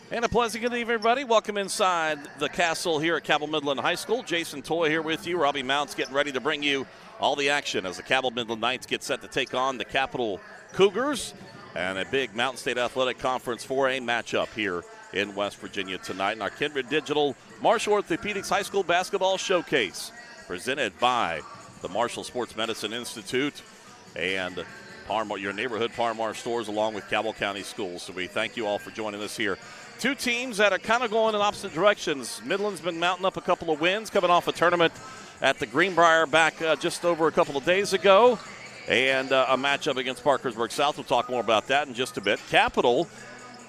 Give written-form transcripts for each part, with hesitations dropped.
And a pleasant good evening, everybody. Welcome inside the castle here at Cabell Midland High School. Jason Toy here with you. Robbie Mounts getting ready to bring you all the action as the Cabell Midland Knights get set to take on the Capital Cougars and a big Mountain State Athletic Conference 4A matchup here in West Virginia tonight in our Kindred Digital Marshall Orthopedics High School Basketball Showcase presented by the Marshall Sports Medicine Institute and your neighborhood Parmar stores along with Cabell County Schools. So we thank you all for joining us here. Two teams that are kind of going in opposite directions. Midland's been mounting up a couple of wins, coming off a tournament at the Greenbrier back just over a couple of days ago, and a matchup against Parkersburg South. We'll talk more about that in just a bit. Capital,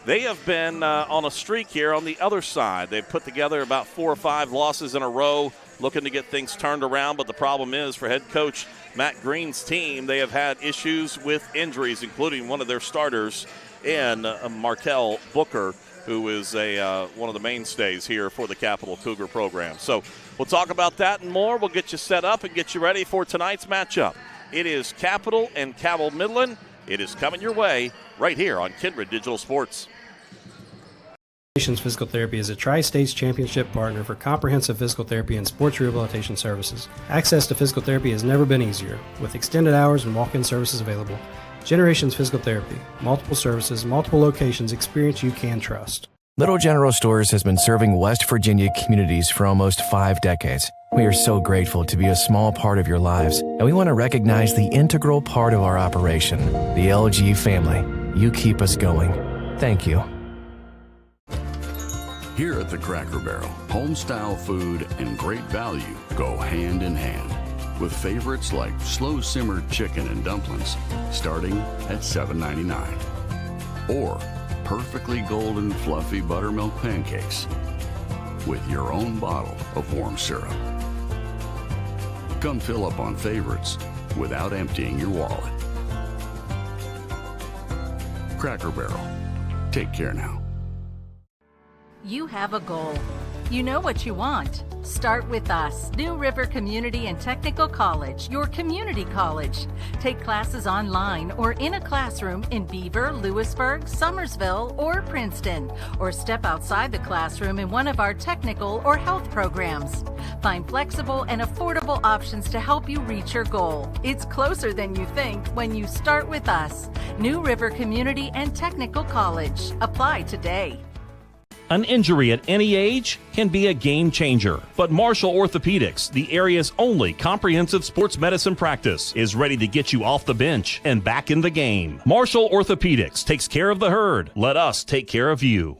they have been on a streak here on the other side. They've put together about 4 or 5 losses in a row, looking to get things turned around, but the problem is for head coach Matt Green's team, they have had issues with injuries, including one of their starters in Markel Booker, who is one of the mainstays here for the Capital Cougar program. So we'll talk about that and more. We'll get you set up and get you ready for tonight's matchup. It is Capital and Cabell Midland. It is coming your way right here on Kindred Digital Sports. Physical Therapy is a Tri-States Championship partner for comprehensive physical therapy and sports rehabilitation services. Access to physical therapy has never been easier, with extended hours and walk-in services available. Generations Physical Therapy. Multiple services, multiple locations, experience you can trust. Little General Stores has been serving West Virginia communities for almost 5 decades. We are so grateful to be a small part of your lives, and we want to recognize the integral part of our operation, the LG family. You keep us going. Thank you. Here at the Cracker Barrel, home-style food and great value go hand in hand, with favorites like slow-simmered chicken and dumplings starting at $7.99, or perfectly golden fluffy buttermilk pancakes with your own bottle of warm syrup. Come fill up on favorites without emptying your wallet. Cracker Barrel. Take care now. You have a goal. You know what you want. Start with us, New River Community and Technical College, your community college. Take classes online or in a classroom in Beaver, Lewisburg, Summersville, or Princeton, or step outside the classroom in one of our technical or health programs. Find flexible and affordable options to help you reach your goal. It's closer than you think when you start with us, New River Community and Technical College. Apply today. An injury at any age can be a game changer, but Marshall Orthopedics, the area's only comprehensive sports medicine practice, is ready to get you off the bench and back in the game. Marshall Orthopedics takes care of the herd. Let us take care of you.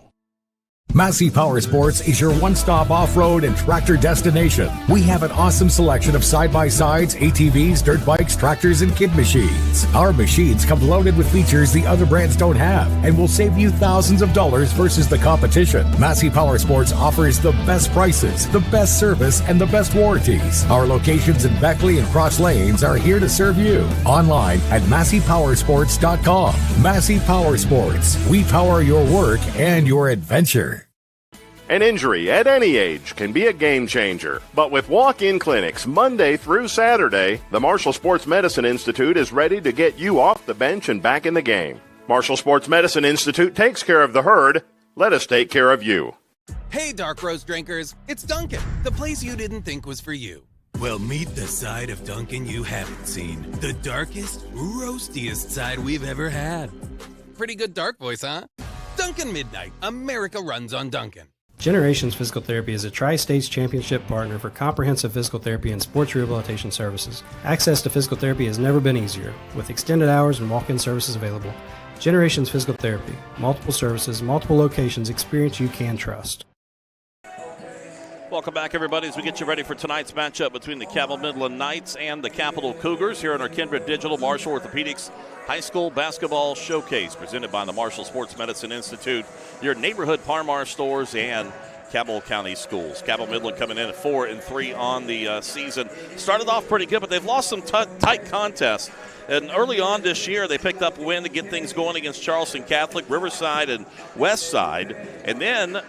Massey Power Sports is your one-stop off-road and tractor destination. We have an awesome selection of side-by-sides, ATVs, dirt bikes, tractors, and kid machines. Our machines come loaded with features the other brands don't have and will save you thousands of dollars versus the competition. Massey Power Sports offers the best prices, the best service, and the best warranties. Our locations in Beckley and Cross Lanes are here to serve you. Online at MasseyPowersports.com. Massey Power Sports. We power your work and your adventure. An injury at any age can be a game changer, but with walk-in clinics Monday through Saturday, the Marshall Sports Medicine Institute is ready to get you off the bench and back in the game. Marshall Sports Medicine Institute takes care of the herd. Let us take care of you. Hey, Dark Roast drinkers, it's Dunkin', the place you didn't think was for you. Well, meet the side of Dunkin' you haven't seen. The darkest, roastiest side we've ever had. Pretty good dark voice, huh? Dunkin' Midnight, America runs on Dunkin'. Generations Physical Therapy is a Tri-States Championship partner for comprehensive physical therapy and sports rehabilitation services. Access to physical therapy has never been easier, with extended hours and walk-in services available. Generations Physical Therapy. Multiple services, multiple locations, experience you can trust. Welcome back, everybody, as we get you ready for tonight's matchup between the Cabell Midland Knights and the Capital Cougars here in our Kindred Digital Marshall Orthopedics High School Basketball Showcase, presented by the Marshall Sports Medicine Institute, your neighborhood Parmar stores, and Cabell County Schools. Cabell Midland coming in at 4-3 on the season. Started off pretty good, but they've lost some tight contests. And early on this year, they picked up a win to get things going against Charleston Catholic, Riverside, and Westside. And then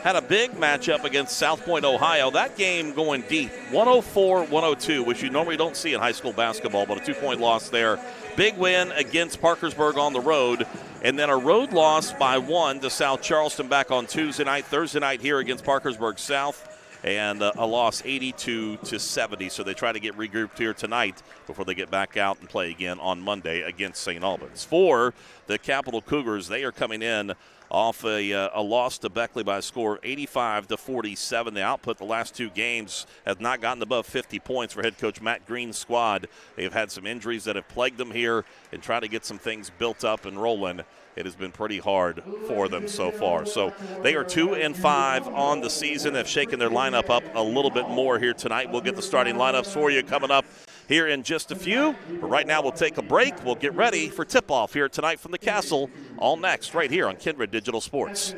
had a big matchup against South Point, Ohio. That game going deep, 104-102, which you normally don't see in high school basketball, but a 2-point loss there. Big win against Parkersburg on the road. And then a road loss by 1 to South Charleston back on Tuesday night. Thursday night here against Parkersburg South. And a loss 82-70. So they try to get regrouped here tonight before they get back out and play again on Monday against St. Albans. For the Capital Cougars, they are coming in off a loss to Beckley by a score 85-47. The output the last 2 games has not gotten above 50 points for head coach Matt Green's squad. They've had some injuries that have plagued them here and trying to get some things built up and rolling. It has been pretty hard for them so far. So they are 2-5 on the season. They've shaken their lineup up a little bit more here tonight. We'll get the starting lineups for you coming up here in just a few. But right now we'll take a break. We'll get ready for tip-off here tonight from the Castle. All next right here on KINDRED Digital Sports.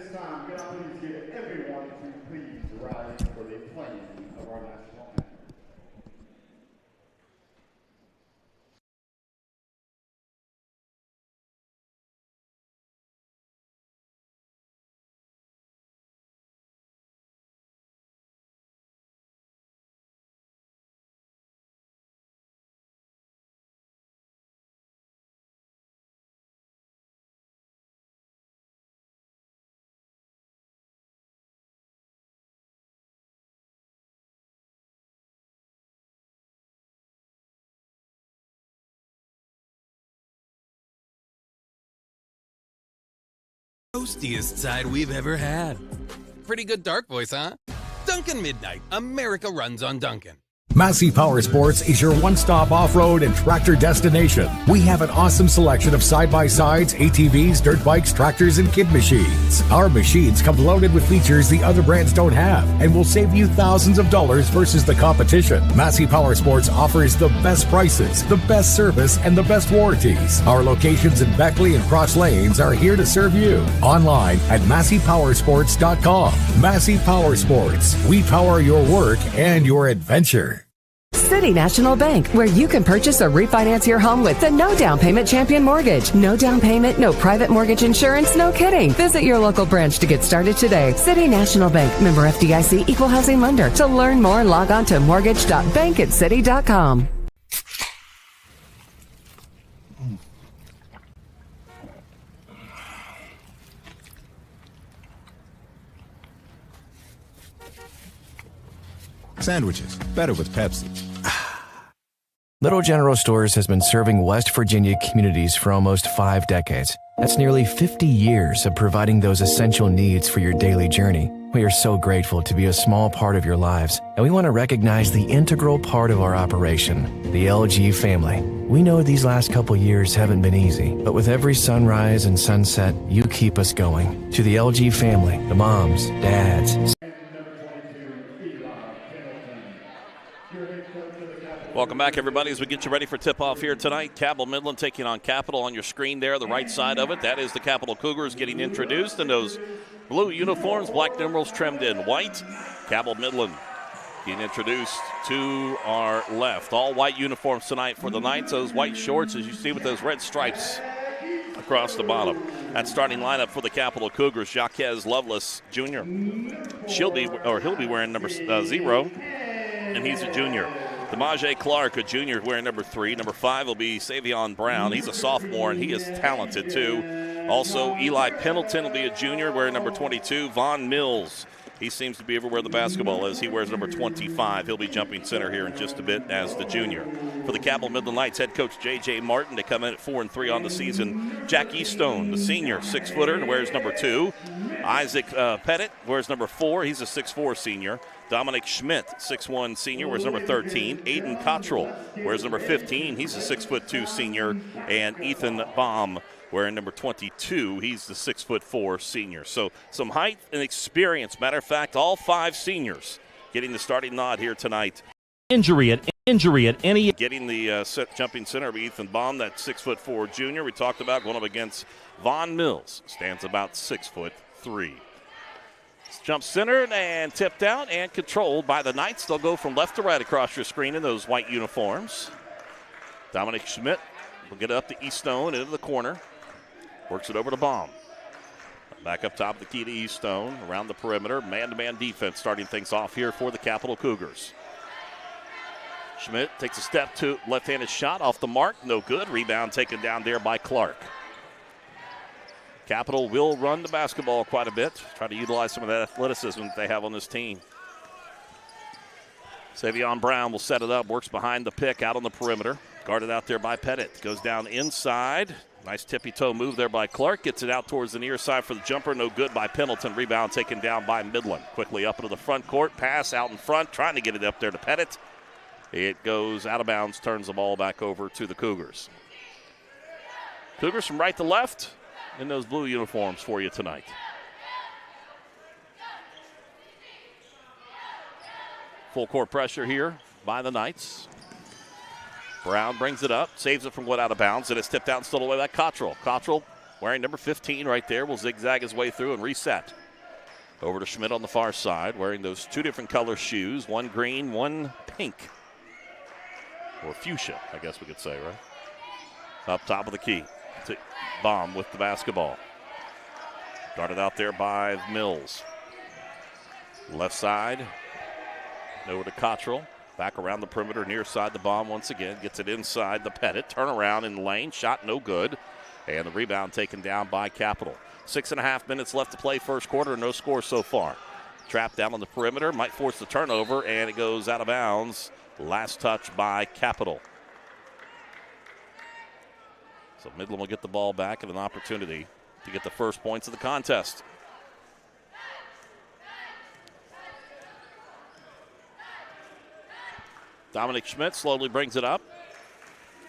Roastiest side we've ever had. Pretty good dark voice, huh? Duncan Midnight. America runs on Duncan. Massey Power Sports is your one-stop off-road and tractor destination. We have an awesome selection of side-by-sides, ATVs, dirt bikes, tractors, and kid machines. Our machines come loaded with features the other brands don't have and will save you thousands of dollars versus the competition. Massey Power Sports offers the best prices, the best service, and the best warranties. Our locations in Beckley and Cross Lanes are here to serve you. Online at MasseyPowersports.com. Massey Power Sports. We power your work and your adventure. City National Bank, where you can purchase or refinance your home with the no down payment champion mortgage. No down payment, no private mortgage insurance, no kidding. Visit your local branch to get started today. City National Bank, member FDIC, equal housing lender. To learn more, log on to mortgage.bankatcity.com. Sandwiches, better with Pepsi. Little General Stores has been serving West Virginia communities for almost 5 decades. That's nearly 50 years of providing those essential needs for your daily journey. We are so grateful to be a small part of your lives, and we want to recognize the integral part of our operation, the LG family. We know these last couple years haven't been easy, but with every sunrise and sunset, you keep us going. To the LG family, the moms, dads. Welcome back, everybody, as we get you ready for tip-off here tonight. Cabell Midland taking on Capital on your screen there, the right side of it. That is the Capital Cougars getting introduced in those blue uniforms, black numerals trimmed in white. Cabell Midland getting introduced to our left. All white uniforms tonight for the Knights. Those white shorts, as you see, with those red stripes across the bottom. That starting lineup for the Capital Cougars, Jaquez Lovelace Jr. He'll be wearing number 0, and he's a junior. Demaje Clark, a junior, wearing number 3. Number 5 will be Savion Brown. He's a sophomore, and he is talented, too. Also, Eli Pendleton will be a junior, wearing number 22. Vaughn Mills, he seems to be everywhere the basketball is. He wears number 25. He'll be jumping center here in just a bit as the junior. For the Cabell Midland Knights, head coach J.J. Martin to come in at 4-3 on the season. Jack Eastone, the senior, 6-footer, and wears number 2. Isaac Pettit wears number 4. He's a 6'4 senior. Dominic Schmidt, 6'1 senior, wears number 13. Aiden Cottrell wears number 15. He's a 6'2 senior. And Ethan Baum wearing number 22. He's the 6'4 senior. So some height and experience. Matter of fact, all 5 seniors getting the starting nod here tonight. Injury at any. Getting the jumping center of Ethan Baum, that 6'4 junior. We talked about going up against Vaughn Mills. Stands about 6'3". Jump centered and tipped out and controlled by the Knights. They'll go from left to right across your screen in those white uniforms. Dominic Schmidt will get it up to Eastone into the corner. Works it over to Baum. Back up top of the key to Eastone. Around the perimeter. Man-to-man defense starting things off here for the Capital Cougars. Schmidt takes a step to left-handed shot off the mark. No good. Rebound taken down there by Clark. Capital will run the basketball quite a bit, try to utilize some of that athleticism that they have on this team. Savion Brown will set it up, works behind the pick out on the perimeter. Guarded out there by Pettit. Goes down inside. Nice tippy-toe move there by Clark. Gets it out towards the near side for the jumper. No good by Pendleton. Rebound taken down by Midland. Quickly up into the front court. Pass out in front. Trying to get it up there to Pettit. It goes out of bounds. Turns the ball back over to the Cougars. Cougars from right to left in those blue uniforms for you tonight. Full court pressure here by the Knights. Brown brings it up, saves it from what out of bounds, and it's tipped out and stolen away by Cottrell. Cottrell, wearing number 15 right there, will zigzag his way through and reset. Over to Schmidt on the far side, wearing those two different color shoes, one green, one pink. Or fuchsia, I guess we could say, right? Up top of the key. Baum with the basketball. Guarded out there by Mills. Left side, over to Cottrell. Back around the perimeter, near side the Baum once again. Gets it inside the Pettit. Turnaround in the lane. Shot no good. And the rebound taken down by Capital. 6.5 minutes left to play first quarter. No score so far. Trapped down on the perimeter. Might force the turnover. And it goes out of bounds. Last touch by Capital. So Midland will get the ball back and an opportunity to get the first points of the contest. Dominic Schmidt slowly brings it up,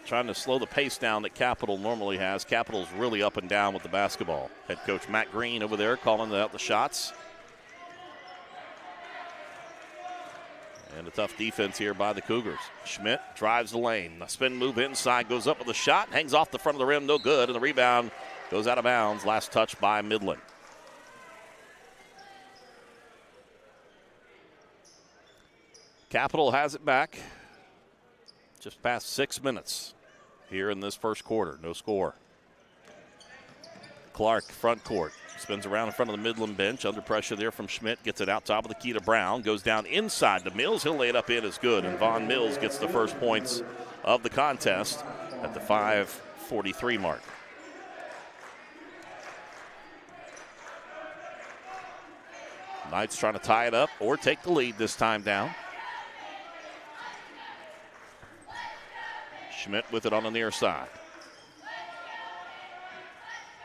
trying to slow the pace down that Capital normally has. Capital's really up and down with the basketball. Head coach Matt Green over there calling out the shots. And a tough defense here by the Cougars. Schmidt drives the lane. A spin move inside, goes up with a shot, hangs off the front of the rim, no good, and the rebound goes out of bounds. Last touch by Midland. Capital has it back. Just past 6 minutes here in this first quarter. No score. Clark, front court. Spins around in front of the Midland bench. Under pressure there from Schmidt. Gets it out top of the key to Brown. Goes down inside to Mills. He'll lay it up in as good. And Von Mills gets the first points of the contest at the 5:43 mark. Knights trying to tie it up or take the lead this time down. Schmidt with it on the near side.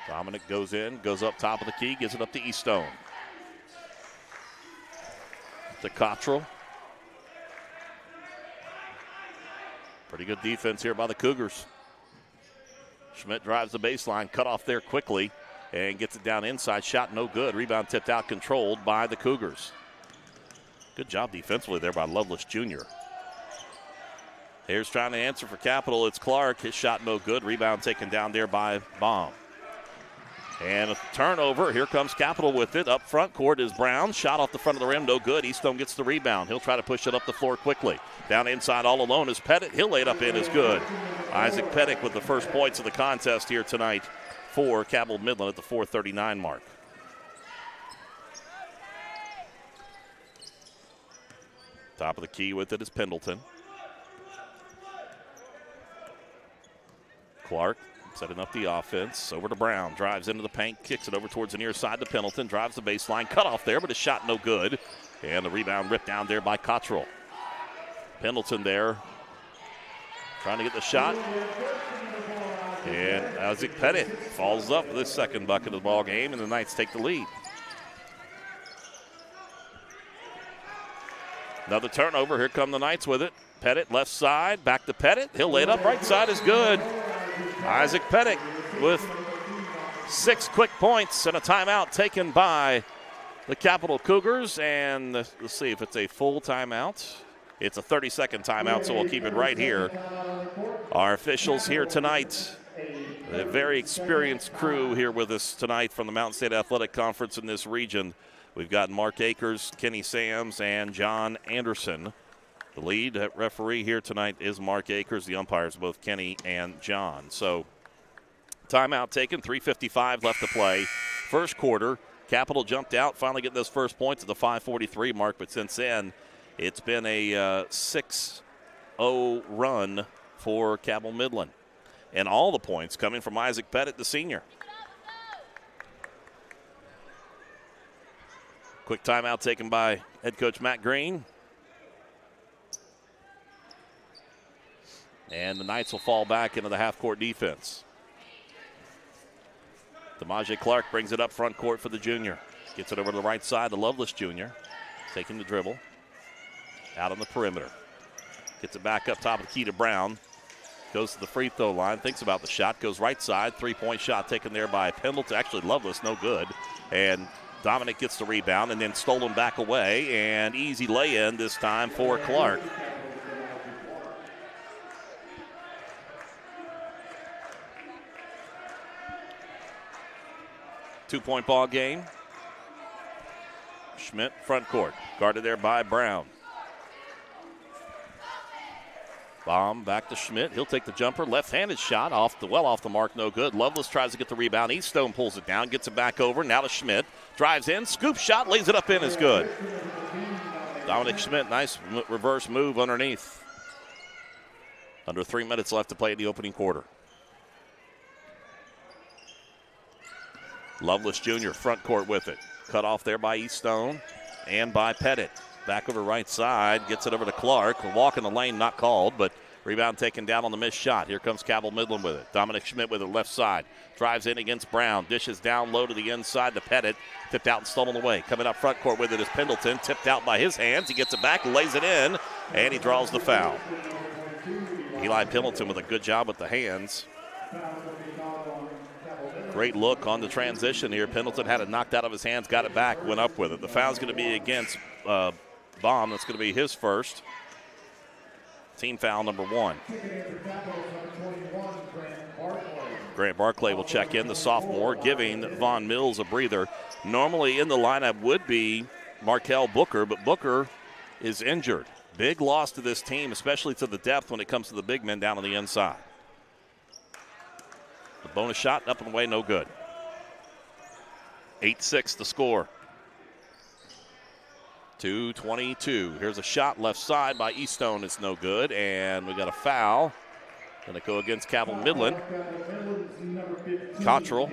Dominic goes in, goes up top of the key, gives it up to Eastone. To Cottrell. Pretty good defense here by the Cougars. Schmidt drives the baseline, cut off there quickly, and gets it down inside. Shot no good. Rebound tipped out, controlled by the Cougars. Good job defensively there by Lovelace Jr. Here's trying to answer for Capital. It's Clark. His shot no good. Rebound taken down there by Baum. And a turnover. Here comes Capital with it. Up front court is Brown. Shot off the front of the rim. No good. Eastone gets the rebound. He'll try to push it up the floor quickly. Down inside all alone is Pettit. He'll lay it up in as good. Isaac Pettit with the first points of the contest here tonight for Cabell Midland at the 4:39 mark. Top of the key with it is Pendleton. Clark setting up the offense. Over to Brown. Drives into the paint. Kicks it over towards the near side to Pendleton. Drives the baseline. Cut off there, but his shot no good. And the rebound ripped down there by Cottrell. Pendleton there trying to get the shot. And Isaac Pettit falls up with his second bucket of the ball game, and the Knights take the lead. Another turnover. Here come the Knights with it. Pettit left side. Back to Pettit. He'll lay it up. Right side is good. Isaac Pettit with 6 quick points and a timeout taken by the Capital Cougars. And let's see if it's a full timeout. It's a 30-second timeout, so we'll keep it right here. Our officials here tonight, a very experienced crew here with us tonight from the Mountain State Athletic Conference in this region. We've got Mark Akers, Kenny Sams, and John Anderson. The lead referee here tonight is Mark Akers. The umpires, both Kenny and John. So, timeout taken, 3:55 left to play. First quarter, Capital jumped out, finally getting those first points at the 5:43 mark. But since then, it's been a 6-0 run for Cabell Midland. And all the points coming from Isaac Pettit, the senior. Quick timeout taken by head coach Matt Green. And the Knights will fall back into the half-court defense. DeMaje Clark brings it up front court for the junior. Gets it over to the right side to Lovelace Jr. Taking the dribble. Out on the perimeter. Gets it back up top of the key to Brown. Goes to the free throw line. Thinks about the shot. Goes right side. Three-point shot taken there by Pendleton. Actually, Lovelace, no good. And Dominic gets the rebound and then stolen back away. And easy lay-in this time for Clark. Two-point ball game. Schmidt front court. Guarded there by Brown. Baum back to Schmidt. He'll take the jumper. Left-handed shot off the mark. No good. Lovelace tries to get the rebound. Eastone pulls it down. Gets it back over. Now to Schmidt. Drives in. Scoop shot. Lays it up in. Is good. Dominic Schmidt. Nice reverse move underneath. Under 3 minutes left to play in the opening quarter. Lovelace Jr. front court with it. Cut off there by Eastone and by Pettit. Back over right side. Gets it over to Clark. A walk in the lane not called, but rebound taken down on the missed shot. Here comes Cabell Midland with it. Dominic Schmidt with it left side. Drives in against Brown. Dishes down low to the inside to Pettit. Tipped out and stolen away. Coming up front court with it is Pendleton. Tipped out by his hands. He gets it back, lays it in, and he draws the foul. Eli Pendleton with a good job with the hands. Great look on the transition here. Pendleton had it knocked out of his hands, got it back, went up with it. The foul's going to be against Baum. That's going to be his first. Team foul number 1. Grant Barclay will check in, the sophomore, giving Von Mills a breather. Normally in the lineup would be Markel Booker, but Booker is injured. Big loss to this team, especially to the depth when it comes to the big men down on the inside. The bonus shot up and away, no good. 8-6 the score. 2:22. Here's a shot left side by Eastone. It's no good, and we got a foul. Going to go against Cabell Midland. Cottrell.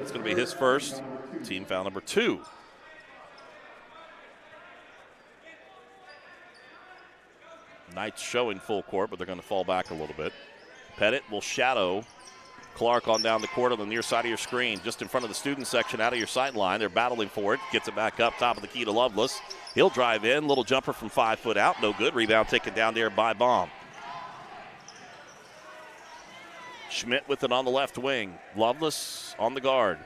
It's going to be his first. Team foul number 2. Knights showing full court, but they're going to fall back a little bit. Pettit will shadow Clark on down the court on the near side of your screen, just in front of the student section, out of your sight line. They're battling for it. Gets it back up, top of the key to Lovelace. He'll drive in. Little jumper from 5 foot out. No good. Rebound taken down there by Baum. Schmidt with it on the left wing. Lovelace on the guard.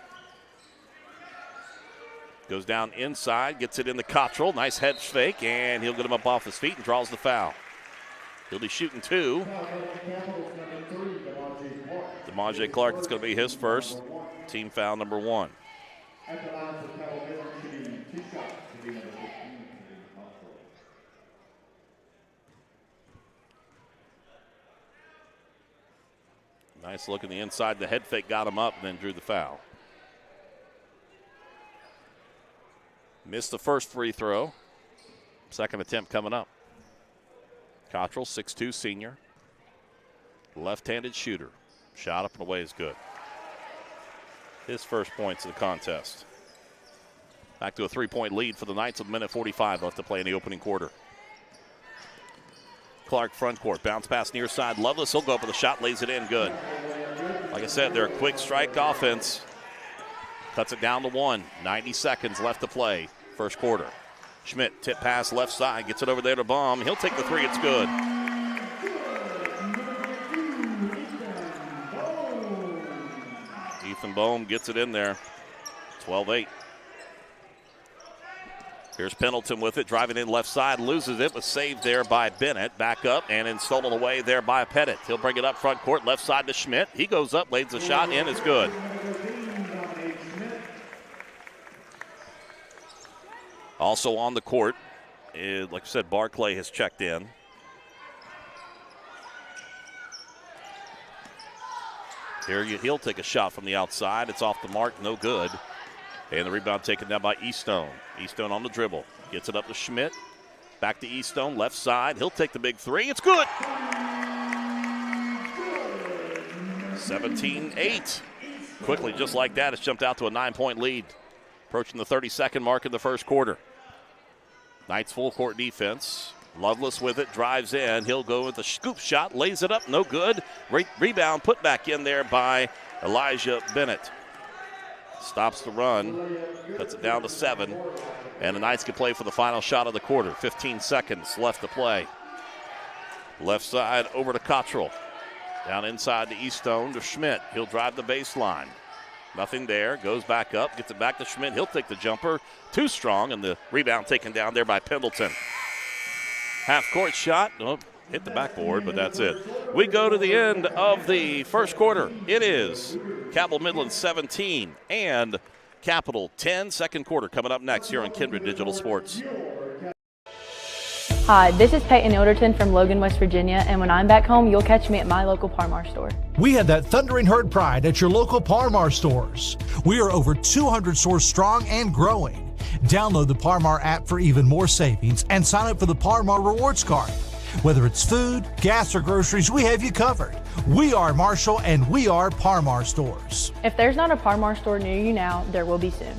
Goes down inside, gets it in the Cottrell. Nice head fake, and he'll get him up off his feet and draws the foul. He'll be shooting 2. DeMaje Clark, it's going to be his first. Team foul number 1. Nice look in the inside. The head fake got him up and then drew the foul. Missed the first free throw. Second attempt coming up. Cottrell, 6'2", senior. Left-handed shooter. Shot up and away is good. His first points of the contest. Back to a 3-point lead for the Knights with a minute 45 left to play in the opening quarter. Clark front court. Bounce pass near side. Lovelace, he'll go up with a shot, lays it in. Good. Like I said, they're a quick strike offense. Cuts it down to 1. 90 seconds left to play. First quarter. Schmidt, tip pass left side. Gets it over there to Baum. He'll take the 3. It's good. Ethan Bohm gets it in there. 12-8. Here's Pendleton with it, driving in left side, loses it, but saved there by Bennett. Back up and then stolen away there by Pettit. He'll bring it up front court, left side to Schmidt. He goes up, lays the shot in, is good. Also on the court, like I said, Barclay has checked in. Here he'll take a shot from the outside. It's off the mark, no good. And the rebound taken down by Eastone. Eastone on the dribble. Gets it up to Schmidt. Back to Eastone, left side. He'll take the big 3. It's good. 17-8. Quickly, just like that, it's jumped out to a 9-point lead. Approaching the 30-second mark in the first quarter. Knights full court defense. Loveless with it, drives in. He'll go with the scoop shot, lays it up, no good. Rebound put back in there by Elijah Bennett. Stops the run, cuts it down to 7. And the Knights can play for the final shot of the quarter. 15 seconds left to play. Left side over to Cottrell. Down inside to Eastone to Schmidt. He'll drive the baseline. Nothing there. Goes back up. Gets it back to Schmidt. He'll take the jumper. Too strong. And the rebound taken down there by Pendleton. Half-court shot. Oh, hit the backboard, but that's it. We go to the end of the first quarter. It is Cabell Midland 17 and Capital 10. Second quarter coming up next here on Kindred Digital Sports. Hi, this is Peyton Ilderton from Logan, West Virginia, and when I'm back home, you'll catch me at my local Par-Mar store. We have that thundering herd pride at your local Par-Mar stores. We are over 200 stores strong and growing. Download the Par-Mar app for even more savings and sign up for the Par-Mar Rewards Card. Whether it's food, gas, or groceries, we have you covered. We are Marshall, and we are Par-Mar stores. If there's not a Par-Mar store near you now, there will be soon.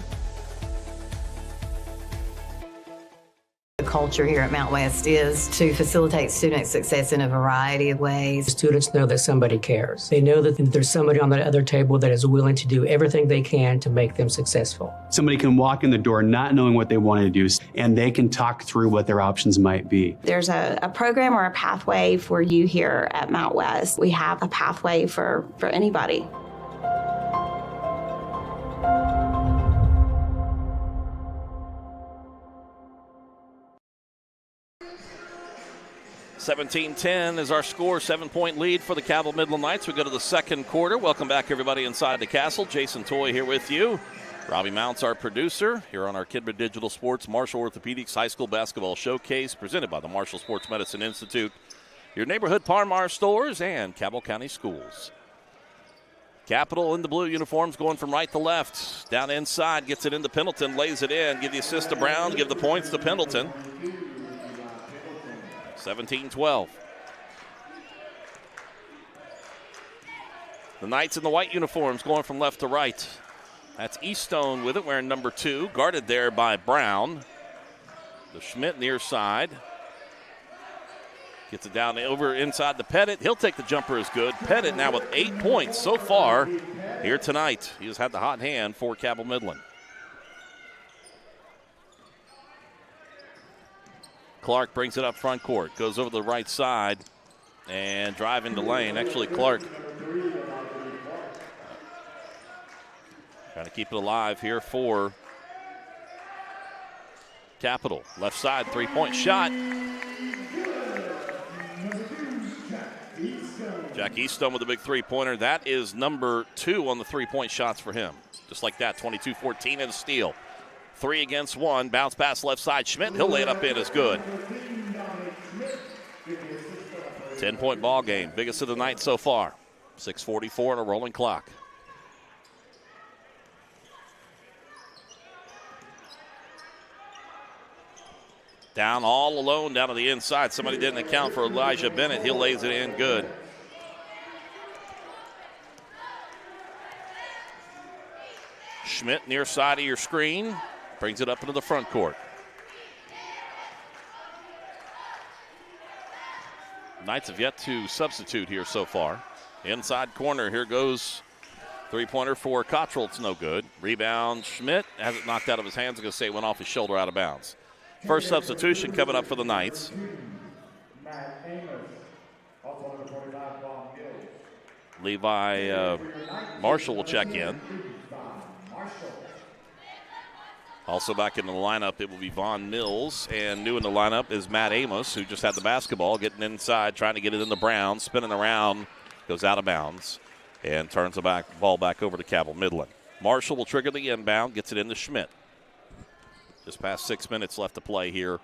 The culture here at Mount West is to facilitate student success in a variety of ways. Students know that somebody cares. They know that there's somebody on the other table that is willing to do everything they can to make them successful. Somebody can walk in the door not knowing what they want to do, and they can talk through what their options might be. There's a program or a pathway for you here at Mount West. We have a pathway for anybody. $17-10 is our score, 7-point lead for the Cabell Midland Knights. We go to the second quarter. Welcome back, everybody, inside the castle. Jason Toy here with you. Robbie Mounts, our producer, here on our Kindred Digital Sports Marshall Orthopedics High School Basketball Showcase, presented by the Marshall Sports Medicine Institute, your neighborhood Par-Mar stores, and Cabell County Schools. Capital in the blue uniforms going from right to left. Down inside, gets it into Pendleton, lays it in. Give the assist to Brown, give the points to Pendleton. 17-12. The Knights in the white uniforms going from left to right. That's Eastone with it, wearing number 2. Guarded there by Brown. The Schmidt near side. Gets it down over inside to Pettit. He'll take the jumper is good. Pettit now with 8 points so far here tonight. He has had the hot hand for Cabell Midland. Clark brings it up front court, goes over the right side and drive into lane. Actually, Clark trying to keep it alive here for Capital. Left side, three-point shot. Jack Eastone with a big three-pointer. That is number 2 on the three-point shots for him. Just like that, 22-14 and a steal. 3 against 1. Bounce pass left side. Schmidt, he'll lay it up in is good. 10-point ball game. Biggest of the night so far. 6:44 and a rolling clock. Down all alone down to the inside. Somebody didn't account for Elijah Bennett. He lays it in good. Schmidt near side of your screen. Brings it up into the front court. Knights have yet to substitute here so far. Inside corner, here goes three-pointer for Cottrell. It's no good. Rebound, Schmidt has it knocked out of his hands. I'm going to say it went off his shoulder out of bounds. First substitution coming up for the Knights. Levi Marshall will check in. Also back in the lineup, it will be Vaughn Mills. And new in the lineup is Matt Amos, who just had the basketball, getting inside, trying to get it in the Brown, spinning around, goes out of bounds, and turns the ball back over to Cabell Midland. Marshall will trigger the inbound, gets it into Schmidt. Just past 6 minutes left to play here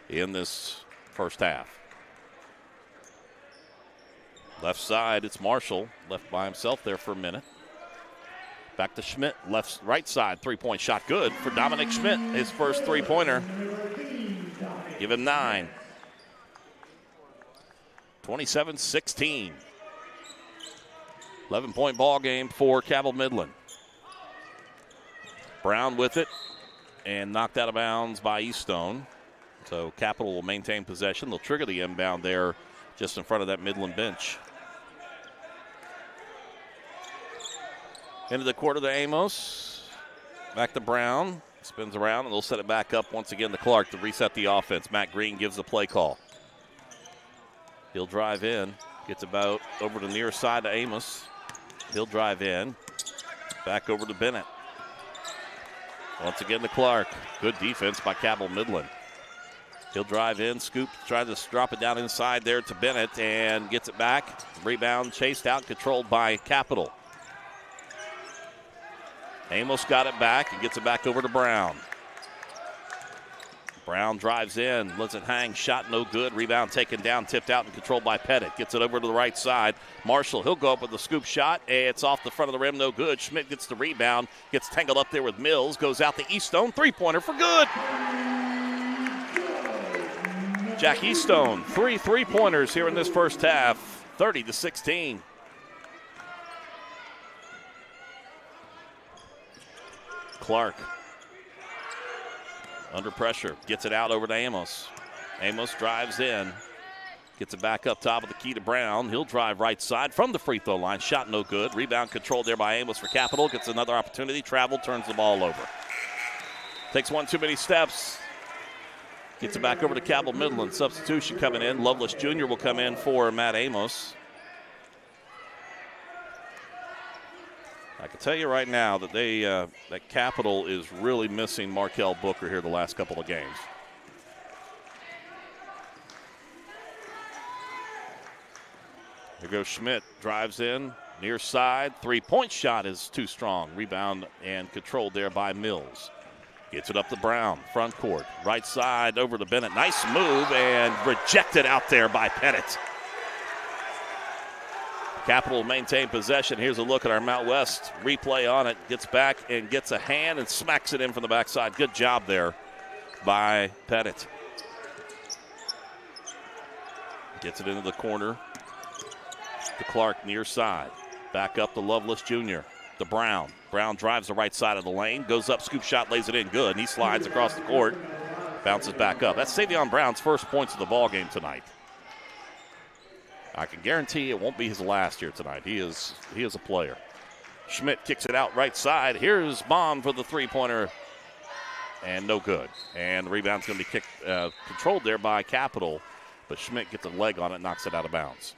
in this first half. Left side, it's Marshall, left by himself there for a minute. Back to Schmidt, right side, three-point shot, good for Dominic Schmidt, his first three-pointer. Give him 9. 27-16. 11-point ball game for Cabell Midland. Brown with it and knocked out of bounds by Eastone. So Capital will maintain possession. They'll trigger the inbound there just in front of that Midland bench. Into the quarter to Amos. Back to Brown. Spins around, and they'll set it back up once again to Clark to reset the offense. Matt Green gives the play call. He'll drive in. Gets about over to the near side to Amos. He'll drive in. Back over to Bennett. Once again to Clark. Good defense by Cabell Midland. He'll drive in, scoop, try to drop it down inside there to Bennett, and gets it back. Rebound chased out, controlled by Capital. Amos got it back and gets it back over to Brown. Brown drives in, lets it hang, shot no good. Rebound taken down, tipped out and controlled by Pettit. Gets it over to the right side. Marshall, he'll go up with the scoop shot. It's off the front of the rim, no good. Schmidt gets the rebound, gets tangled up there with Mills, goes out to Eastone. Three-pointer for good. Jack Eastone, 3 3-pointers here in this first half, 30-16. Clark under pressure, gets it out over to Amos. Amos drives in, gets it back up top of the key to Brown. He'll drive right side from the free throw line. Shot no good. Rebound controlled there by Amos for Capital. Gets another opportunity. Travel, turns the ball over. Takes one too many steps. Gets it back over to Cabell Midland. Substitution coming in. Lovelace Jr. will come in for Matt Amos. I can tell you right now that that Capital is really missing Markel Booker here the last couple of games. Here goes Schmidt, drives in, near side, three-point shot is too strong. Rebound and controlled there by Mills. Gets it up to Brown, front court, right side over to Bennett. Nice move and rejected out there by Pettit. Capital maintain possession. Here's a look at our Mount West replay on it. Gets back and gets a hand and smacks it in from the backside. Good job there by Pettit. Gets it into the corner to Clark near side. Back up to Lovelace Jr. to Brown. Brown drives the right side of the lane. Goes up, scoop shot, lays it in good. And he slides across the court. Bounces back up. That's Savion Brown's first points of the ball game tonight. I can guarantee it won't be his last here tonight. He is a player. Schmidt kicks it out right side. Here's Baum for the three-pointer. And no good. And the rebound's going to be controlled there by Capital. But Schmidt gets a leg on it, knocks it out of bounds.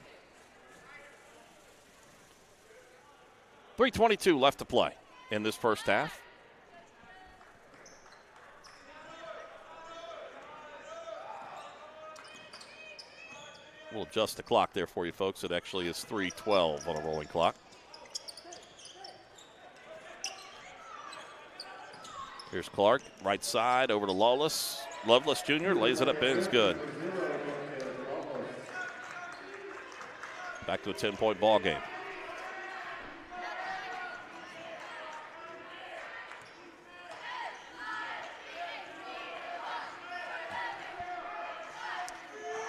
3:22 left to play in this first half. We'll adjust the clock there for you folks. It actually is 3:12 on a rolling clock. Here's Clark, right side over to Lovelace. Lovelace Jr. lays it up in, it's good. Back to a 10-point ball game.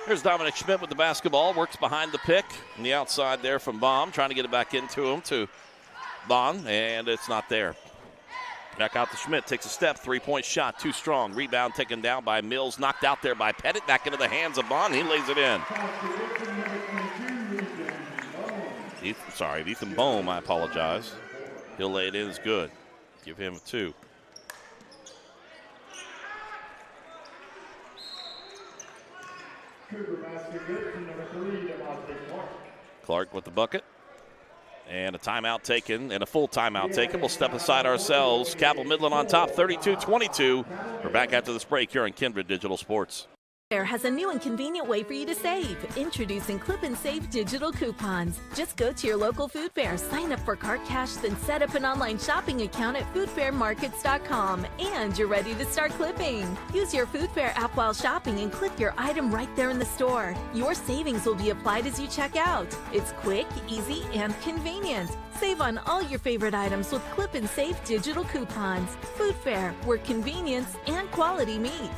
Here's Dominic Schmidt with the basketball, works behind the pick on the outside there from Baum, trying to get it back into him to Baum, and it's not there. Back out to Schmidt, takes a step, three-point shot, too strong. Rebound taken down by Mills, knocked out there by Pettit, back into the hands of Baum, he lays it in. Ethan Bohm, I apologize. He'll lay it in, it's good. Give him a 2. Clark with the bucket. And a timeout taken, and a full timeout taken. We'll step aside ourselves. Cabell Midland on top, 32-22. We're back after this break here on Kindred Digital Sports. Fair has a new and convenient way for you to save. Introducing Clip and Save digital coupons. Just go to your local food fair, sign up for cart cash, then set up an online shopping account at foodfairmarkets.com, and you're ready to start clipping. Use your food fair app while shopping and clip your item right there in the store. Your savings will be applied as you check out. It's quick, easy, and convenient. Save on all your favorite items with Clip and Save digital coupons. Food Fair, where convenience and quality meet.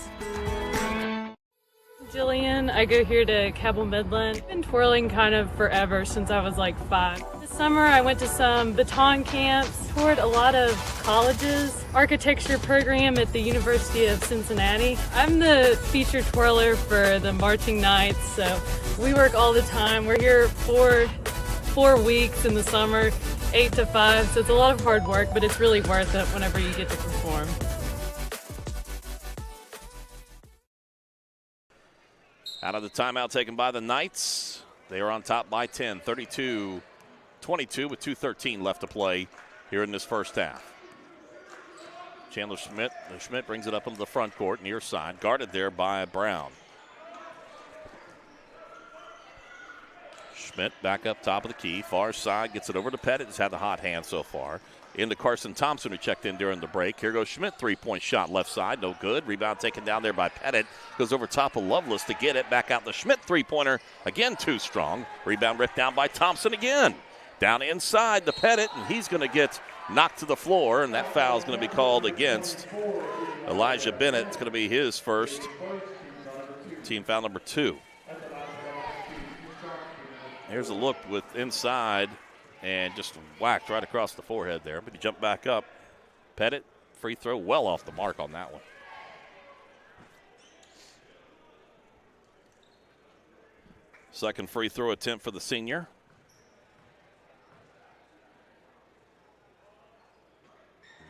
Jillian, I go here to Cabell Midland. I've been twirling kind of forever since I was like 5. Summer, I went to some baton camps, toured a lot of colleges, architecture program at the University of Cincinnati. I'm the featured twirler for the Marching Knights, so we work all the time. We're here 4 weeks in the summer, 8 to 5, so it's a lot of hard work, but it's really worth it whenever you get to perform. Out of the timeout taken by the Knights. They are on top by 10, 32-22 with 2:13 left to play here in this first half. Chandler Schmidt brings it up into the front court, near side, guarded there by Brown. Schmidt back up top of the key, far side, gets it over to Pettit, has had the hot hand so far. Into Carson Thompson, who checked in during the break. Here goes Schmidt, three-point shot left side, no good. Rebound taken down there by Pettit. Goes over top of Lovelace to get it. Back out the Schmidt three-pointer, again too strong. Rebound ripped down by Thompson again. Down inside to Pettit, and he's going to get knocked to the floor, and that foul is going to be called against Elijah Bennett. It's going to be his first, team foul number 2. Here's a look with inside. And just whacked right across the forehead there. But he jumped back up. Pettit, free throw, well off the mark on that one. Second free throw attempt for the senior.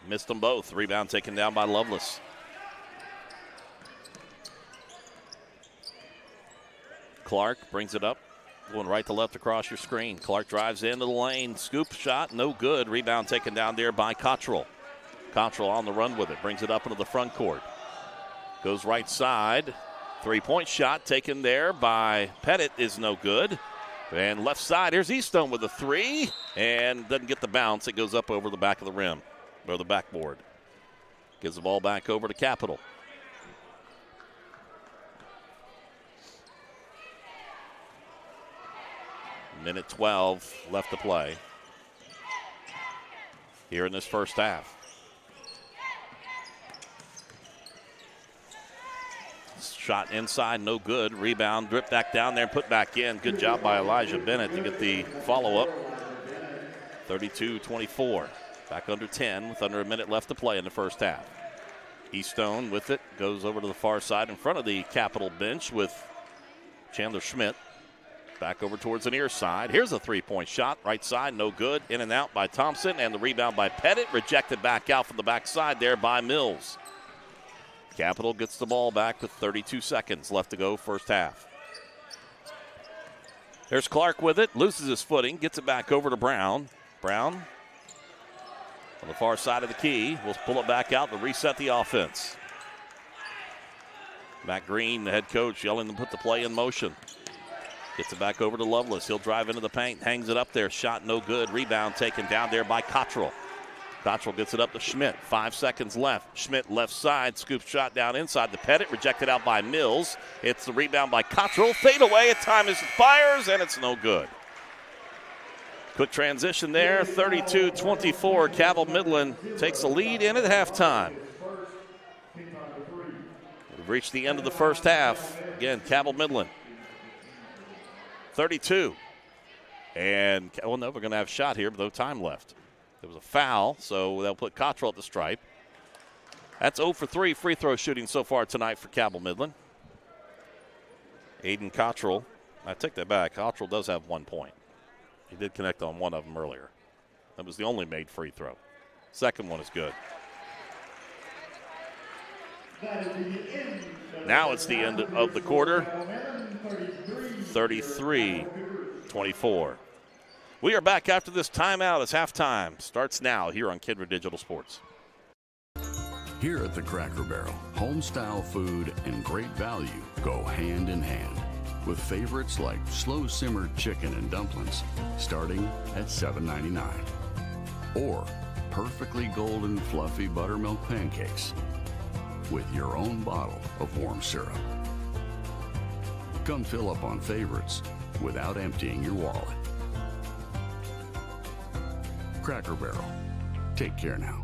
Missed them both. Rebound taken down by Lovelace. Clark brings it up. Going right to left across your screen. Clark drives into the lane. Scoop shot, no good. Rebound taken down there by Cottrell. Cottrell on the run with it. Brings it up into the front court. Goes right side. Three-point shot taken there by Pettit is no good. And left side, here's Eastone with a three. And doesn't get the bounce. It goes up over the back of the rim, or the backboard. Gives the ball back over to Capital. Minute 12 left to play here in this first half. Shot inside, no good. Rebound, drip back down there and put back in. Good job by Elijah Bennett to get the follow-up. 32-24. Back under 10 with under a minute left to play in the first half. Eastone with it. Goes over to the far side in front of the Capital bench with Chandler Schmidt. Back over towards the near side. Here's a three-point shot. Right side, no good. In and out by Thompson, and the rebound by Pettit. Rejected back out from the backside there by Mills. Capital gets the ball back with 32 seconds left to go first half. There's Clark with it. Loses his footing. Gets it back over to Brown. Brown on the far side of the key. We'll pull it back out to reset the offense. Matt Green, the head coach, yelling to put the play in motion. Gets it back over to Lovelace. He'll drive into the paint, hangs it up there. Shot no good. Rebound taken down there by Cottrell. Cottrell gets it up to Schmidt. 5 seconds left. Schmidt left side. Scoop shot down inside the Pettit. Rejected out by Mills. It's the rebound by Cottrell. Fade away. Time expires, and it's no good. Quick transition there. 32-24. Cabell Midland takes the lead in at halftime. We've reached the end of the first half. Again, Cabell Midland. 32. And, well, no, we're going to have a shot here, but no time left. There was a foul, so they'll put Cottrell at the stripe. That's 0 for 3 free throw shooting so far tonight for Cabell Midland. Aiden Cottrell. I take that back. Cottrell does have 1 point. He did connect on one of them earlier. That was the only made free throw. Second one is good. Now it's the end of the quarter. 33-24. We are back after this timeout as halftime starts now here on KINDRED Digital Sports. Here at the Cracker Barrel, home-style food and great value go hand in hand, with favorites like slow-simmered chicken and dumplings starting at $7.99, or perfectly golden fluffy buttermilk pancakes with your own bottle of warm syrup. Come fill up on favorites without emptying your wallet. Cracker Barrel. Take care now.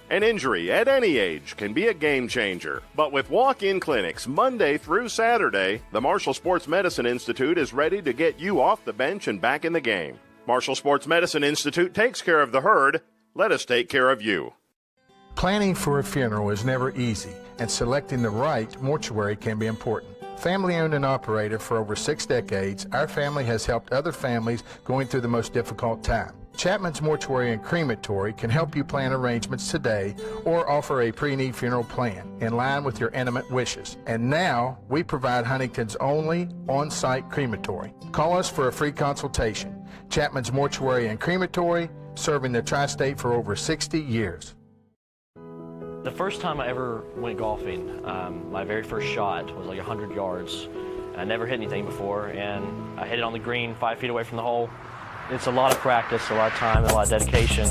An injury at any age can be a game changer. But with walk-in clinics Monday through Saturday, the Marshall Sports Medicine Institute is ready to get you off the bench and back in the game. Marshall Sports Medicine Institute takes care of the herd. Let us take care of you. Planning for a funeral is never easy, and selecting the right mortuary can be important. Family owned and operated for over 6 decades, our family has helped other families going through the most difficult time. Chapman's Mortuary and Crematory can help you plan arrangements today or offer a pre-need funeral plan in line with your intimate wishes. And now, we provide Huntington's only on-site crematory. Call us for a free consultation. Chapman's Mortuary and Crematory, serving the tri-state for over 60 years. The first time I ever went golfing, my very first shot was like 100 yards. I never hit anything before, and I hit it on the green 5 feet away from the hole. It's a lot of practice, a lot of time, a lot of dedication,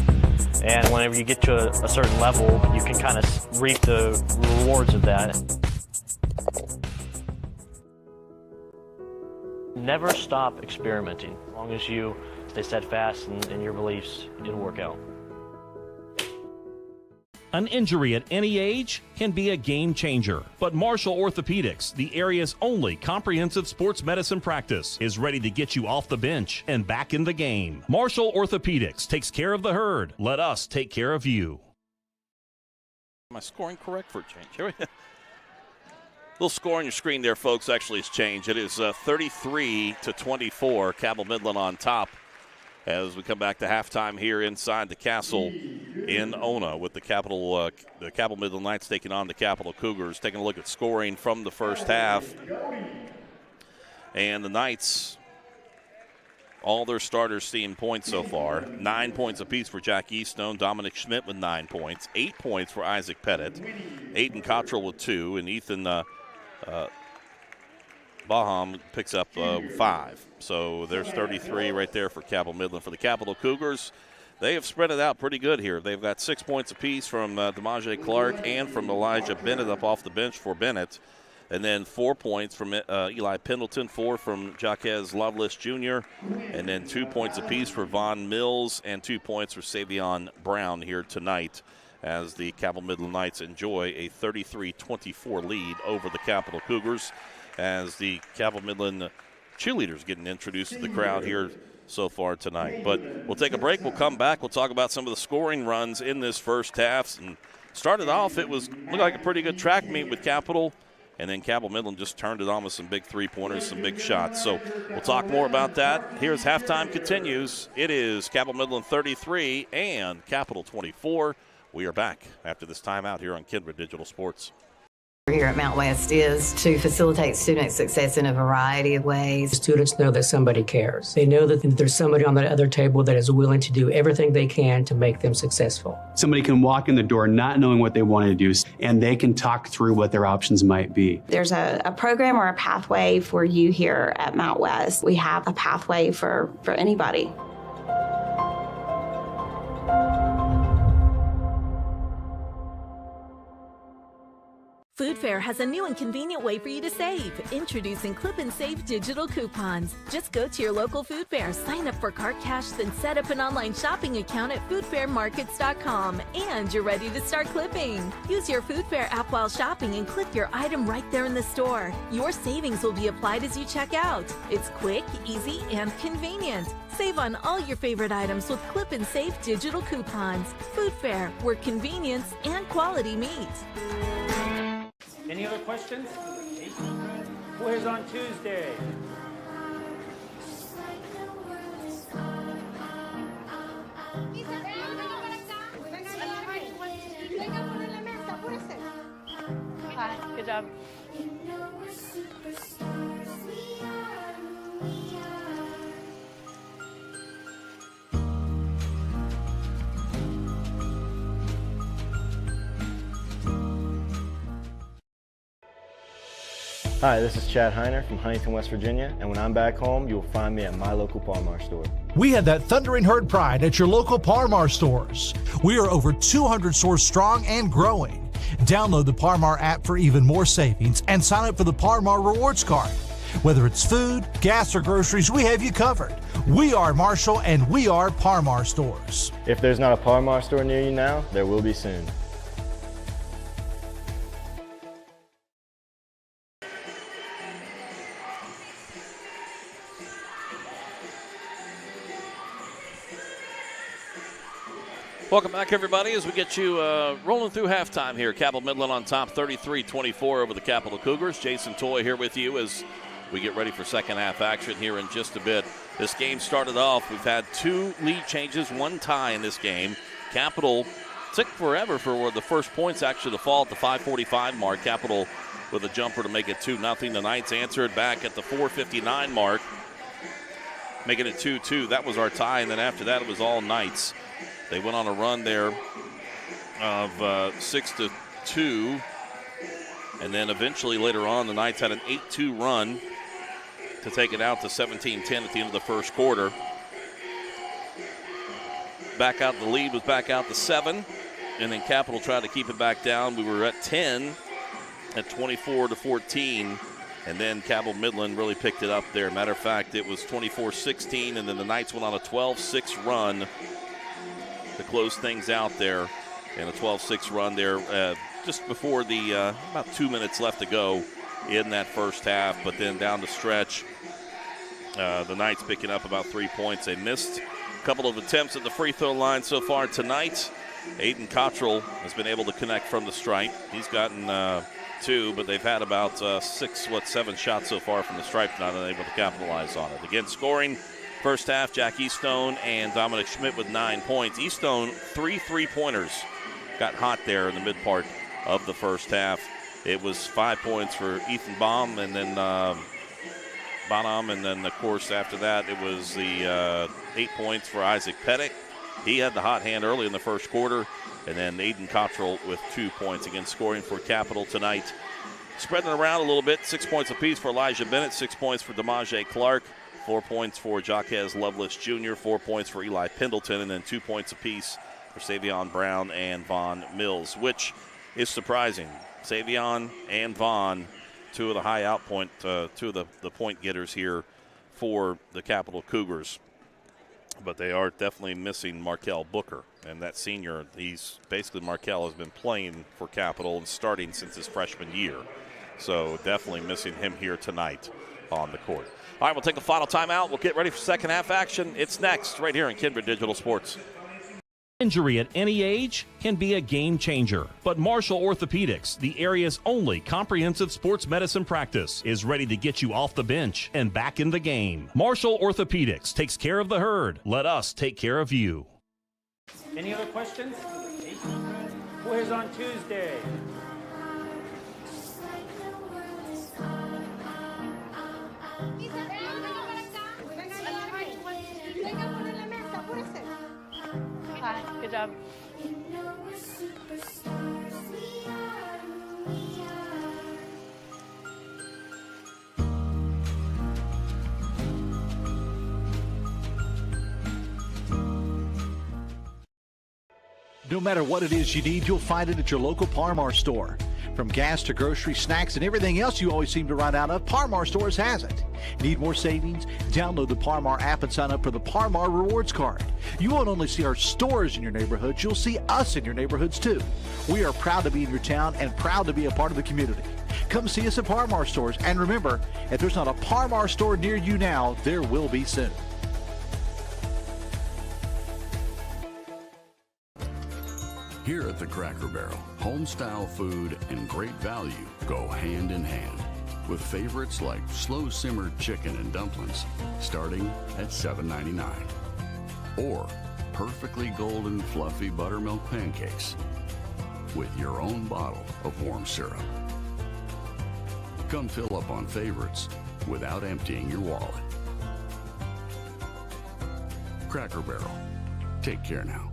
and whenever you get to a certain level, you can kind of reap the rewards of that. Never stop experimenting. As long as you stay steadfast in your beliefs, it'll work out. An injury at any age can be a game changer, but Marshall Orthopedics, the area's only comprehensive sports medicine practice, is ready to get you off the bench and back in the game. Marshall Orthopedics takes care of the herd. Let us take care of you. Am I scoring correct for a change? Here we go. Little score on your screen there, folks, actually has changed. It is 33-24, Cabell Midland on top as we come back to halftime here inside the Castle in Ona with the Cabell Midland Knights taking on the Capital Cougars. Taking a look at scoring from the first half. And the Knights, all their starters seeing points so far. 9 points apiece for Jack Eastone, Dominic Schmidt with 9 points. 8 points for Isaac Pettit. Aiden Cottrell with 2, and Ethan Baham picks up 5. So there's 33 right there for Cabell Midland. For the Capital Cougars, they have spread it out pretty good here. They've got 6 points apiece from DeMaje Clark and from Elijah Bennett up off the bench for Bennett. And then 4 points from Eli Pendleton, 4 from Jaquez Lovelace Jr., and then 2 points apiece for Von Mills and 2 points for Savion Brown here tonight as the Cabell Midland Knights enjoy a 33-24 lead over the Capital Cougars as the Cabell Midland cheerleaders getting introduced to the crowd here so far tonight. But we'll take a break. We'll come back. We'll talk about some of the scoring runs in this first half. And started off, looked like a pretty good track meet with Capital. And then Cabell Midland just turned it on with some big three-pointers, some big shots. So we'll talk more about that. Here's halftime continues. It is Cabell Midland 33 and Capital 24. We are back after this timeout here on KINDRED Digital Sports. Here at Mount West is to facilitate student success in a variety of ways. Students know that somebody cares. They know that there's somebody on the other table that is willing to do everything they can to make them successful. Somebody can walk in the door not knowing what they want to do, and they can talk through what their options might be. There's a program or a pathway for you here at Mount West. We have a pathway for anybody. Food Fair has a new and convenient way for you to save. Introducing Clip and Save digital coupons. Just go to your local Food Fair, sign up for Cart Cash, then set up an online shopping account at foodfairmarkets.com, and you're ready to start clipping. Use your Food Fair app while shopping and clip your item right there in the store. Your savings will be applied as you check out. It's quick, easy, and convenient. Save on all your favorite items with Clip and Save digital coupons. Food Fair, where convenience and quality meet. Any other questions? Quiz on Tuesday. Hi, good job. Hi, this is Chad Heiner from Huntington, West Virginia, and when I'm back home, you'll find me at my local Palmar store. We have that thundering herd pride at your local Palmar stores. We are over 200 stores strong and growing. Download the Palmar app for even more savings and sign up for the Palmar Rewards Card. Whether it's food, gas, or groceries, we have you covered. We are Marshall and we are Palmar stores. If there's not a Palmar store near you now, there will be soon. Welcome back, everybody, as we get you rolling through halftime here. Cabell Midland on top, 33-24 over the Capital Cougars. Jason Toy here with you as we get ready for second half action here in just a bit. This game started off, we've had 2 lead changes, 1 tie in this game. Capital took forever for the first points actually to fall at the 5:45 mark. Capital with a jumper to make it 2-0. The Knights answered back at the 4:59 mark, making it 2-2. That was our tie, and then after that it was all Knights. They went on a run there of 6-2, and then eventually later on the Knights had an 8-2 run to take it out to 17-10 at the end of the first quarter. Back out, the lead was back out to 7, and then Capital tried to keep it back down. We were at 10 at 24-14, and then Cabell Midland really picked it up there. Matter of fact, it was 24-16, and then the Knights went on a 12-6 run to close things out there, and a 12-6 run there just before the about 2 minutes left to go in that first half. But then down the stretch, the Knights picking up about 3 points. They missed a couple of attempts at the free throw line so far tonight. Aiden Cottrell has been able to connect from the stripe. He's gotten 2, but they've had about 7 shots so far from the stripe, not able to capitalize on it. Again, scoring first half, Jack Eastone and Dominic Schmidt with 9 points. Eastone, 3 3-pointers. Got hot there in the mid part of the first half. It was 5 points for Ethan Baum, and then Bonham, and then, of course, after that, it was the 8 points for Isaac Pettick. He had the hot hand early in the first quarter, and then Aiden Cottrell with 2 points. Again, scoring for Capital tonight. Spreading around a little bit, 6 points apiece for Elijah Bennett, 6 points for DeMaje Clark, 4 points for Jaquez Lovelace Jr., 4 points for Eli Pendleton, and then 2 points apiece for Savion Brown and Vaughn Mills, which is surprising. Savion and Vaughn, 2 of the high outpoint, 2 of the point getters here for the Capital Cougars. But they are definitely missing Markel Booker, and that senior, Markel has been playing for Capital and starting since his freshman year. So definitely missing him here tonight on the court. All right, we'll take a final timeout. We'll get ready for second half action. It's next right here in KINDRED Digital Sports. Injury at any age can be a game changer, but Marshall Orthopedics, the area's only comprehensive sports medicine practice, is ready to get you off the bench and back in the game. Marshall Orthopedics takes care of the herd. Let us take care of you. Any other questions? Who is on Tuesday? Good job. No matter what it is you need, you'll find it at your local Par-Mar store. From gas to grocery, snacks, and everything else you always seem to run out of, Par-Mar stores has it. Need more savings? Download the Par-Mar app and sign up for the Par-Mar Rewards Card. You won't only see our stores in your neighborhoods, you'll see us in your neighborhoods too. We are proud to be in your town and proud to be a part of the community. Come see us at Par-Mar stores, and remember, if there's not a Par-Mar store near you now, there will be soon. Here at the Cracker Barrel, home-style food and great value go hand in hand, with favorites like slow-simmered chicken and dumplings starting at $7.99, or perfectly golden fluffy buttermilk pancakes with your own bottle of warm syrup. Come fill up on favorites without emptying your wallet. Cracker Barrel. Take care now.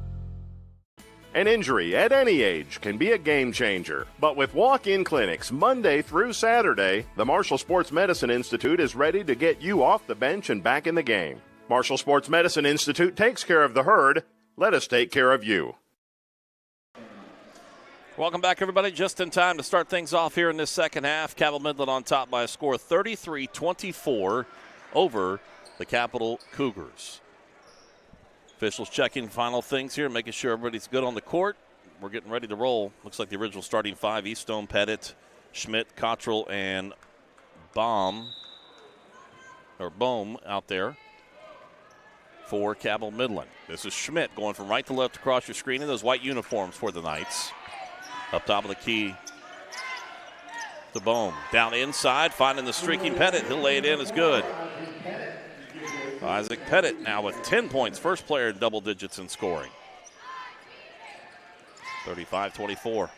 An injury at any age can be a game changer. But with walk-in clinics Monday through Saturday, the Marshall Sports Medicine Institute is ready to get you off the bench and back in the game. Marshall Sports Medicine Institute takes care of the herd. Let us take care of you. Welcome back, everybody. Just in time to start things off here in this second half. Cabell Midland on top by a score of 33-24 over the Capital Cougars. Officials checking final things here, making sure everybody's good on the court. We're getting ready to roll. Looks like the original starting 5, Eastone, Pettit, Schmidt, Cottrell, and Bohm out there. for Cabell Midland. This is Schmidt going from right to left across your screen in those white uniforms for the Knights. Up top of the key to Bohm. Down inside, finding the streaking Pettit. He'll lay it in, is good. Isaac Pettit now with 10 points. First player in double digits in scoring. 35-24.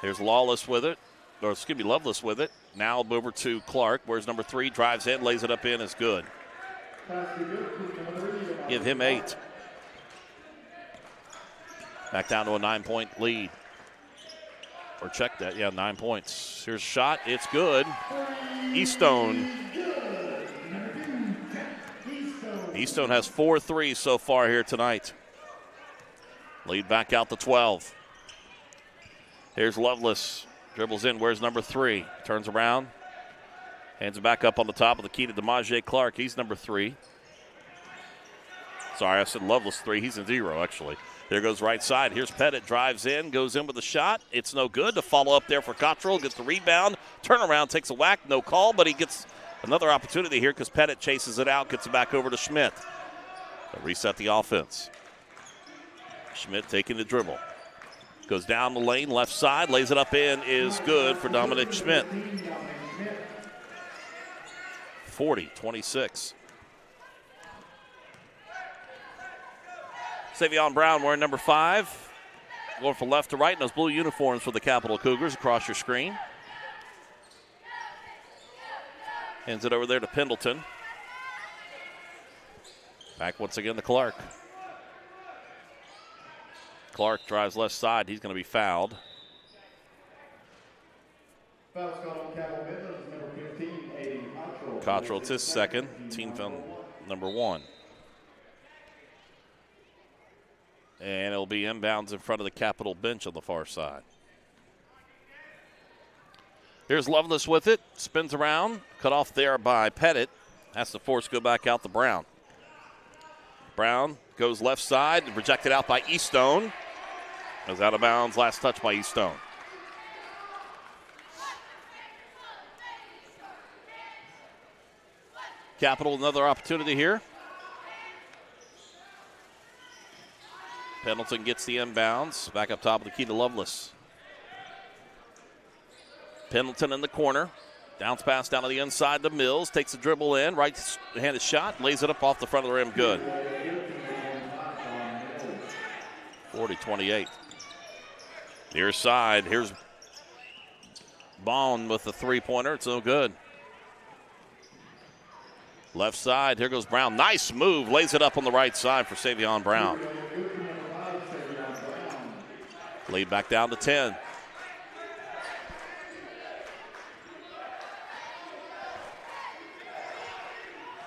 Here's Lawless with it. Or excuse me, Loveless with it. Now over to Clark. Where's number 3? Drives in, lays it up in, is good. Give him 8. Back down to a 9-point lead. Or check that, yeah, 9 points. Here's a shot, it's good. Eastone has 4 threes so far here tonight. Lead back out to 12. Here's Loveless. Dribbles in, where's number 3? Turns around. Hands it back up on the top of the key to DeMaje Clark. He's number 3. Sorry, I said Loveless 3. He's in 0, actually. There goes right side. Here's Pettit. Drives in, goes in with a shot. It's no good. To follow up there for Cottrell. Gets the rebound. Turnaround, takes a whack. No call, but he gets another opportunity here because Pettit chases it out. Gets it back over to Schmidt. To reset the offense. Schmidt taking the dribble. Goes down the lane, left side. Lays it up in, is good for Dominic Schmidt. 40-26. Savion Brown wearing number 5. Going from left to right in those blue uniforms for the Capital Cougars across your screen. Hands it over there to Pendleton. Back once again to Clark. Clark drives left side. He's going to be fouled. Cottrell, it's his second. Team foul number 1. And it'll be inbounds in front of the Capital bench on the far side. Here's Loveless with it. Spins around. Cut off there by Pettit. Has to force go back out to Brown. Brown goes left side. Rejected out by Eastone. Goes out of bounds. Last touch by Eastone. Capital, another opportunity here. Pendleton gets the inbounds. Back up top of the key to Loveless. Pendleton in the corner. Bounce pass down to the inside to Mills. Takes the dribble in. Right-handed shot. Lays it up off the front of the rim. Good. 40-28. Near side. Here's Bond with the three-pointer. It's no good. Left side. Here goes Brown. Nice move. Lays it up on the right side for Savion Brown. Lead back down to 10.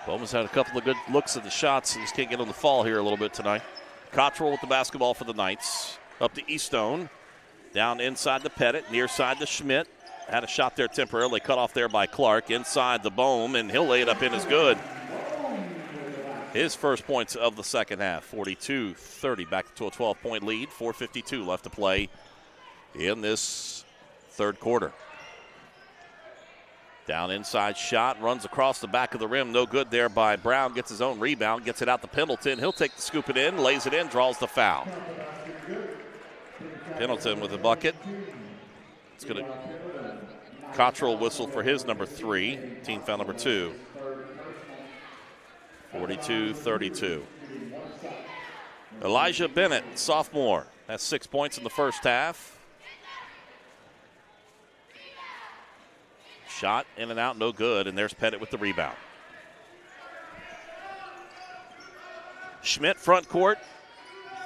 Bowman's had a couple of good looks at the shots. He just can't get on the fall here a little bit tonight. Cottrell with the basketball for the Knights. Up to Eastone. Down inside to Pettit. Near side to Schmidt. Had a shot there temporarily. Cut off there by Clark. Inside the Bohm, and he'll lay it up in as good. His first points of the second half. 42-30. Back to a 12-point lead. 4:52 left to play in this third quarter. Down inside shot, runs across the back of the rim. No good there by Brown. Gets his own rebound, gets it out to Pendleton. He'll take the scoop it in, lays it in, draws the foul. Pendleton with the bucket. It's going to Cottrell whistle for his number 3. Team foul number 2. 42-32. Elijah Bennett, sophomore, has 6 points in the first half. Shot in and out, no good, and there's Pettit with the rebound. Schmidt front court,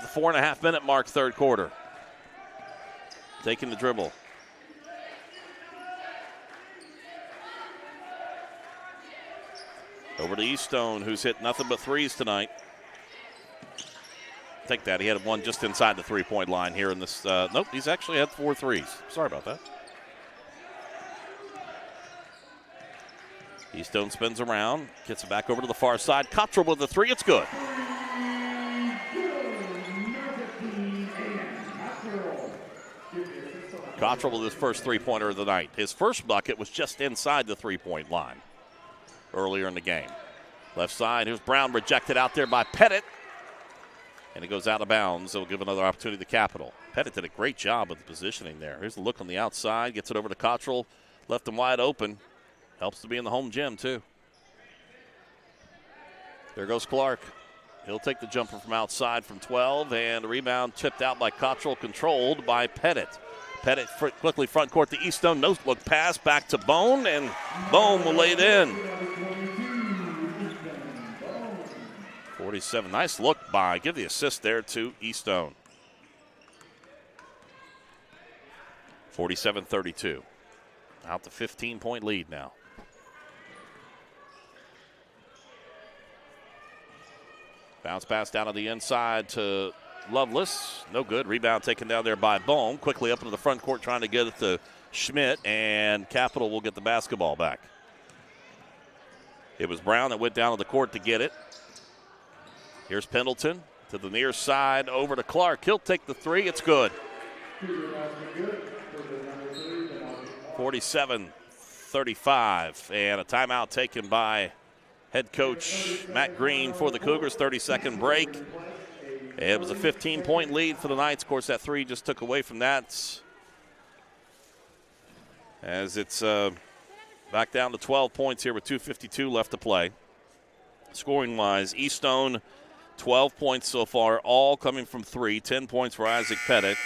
the 4.5-minute mark, third quarter. Taking the dribble. Over to Eastone, who's hit nothing but threes tonight. Take that, he had one just inside the three-point line here in this. Nope, he's actually had 4 threes. Sorry about that. Eastone spins around, gets it back over to the far side. Cottrell with the 3, it's good. Cottrell with his first three-pointer of the night. His first bucket was just inside the three-point line earlier in the game. Left side, here's Brown, rejected out there by Pettit. And it goes out of bounds. It'll give another opportunity to Capital. Pettit did a great job of the positioning there. Here's the look on the outside. Gets it over to Cottrell. Left him wide open. Helps to be in the home gym, too. There goes Clark. He'll take the jumper from outside from 12. And the rebound tipped out by Cottrell, controlled by Pettit. Pettit quickly front court to Eastone. No look pass back to Bone. And Bone will lay it in. 47. Nice look by. Give the assist there to Eastone. 47-32. Out to 15-point lead now. Bounce pass down to the inside to Lovelace. No good. Rebound taken down there by Bone. Quickly up into the front court trying to get it to Schmidt. And Capital will get the basketball back. It was Brown that went down to the court to get it. Here's Pendleton to the near side over to Clark. He'll take the three. It's good. 47-35. And a timeout taken by head coach Matt Green for the Cougars. 30-second break. It was a 15-point lead for the Knights. Of course, that three just took away from that. As it's back down to 12 points here with 2:52 left to play. Scoring-wise, Eastone 12 points so far, all coming from three. 10 points for Isaac Pettit.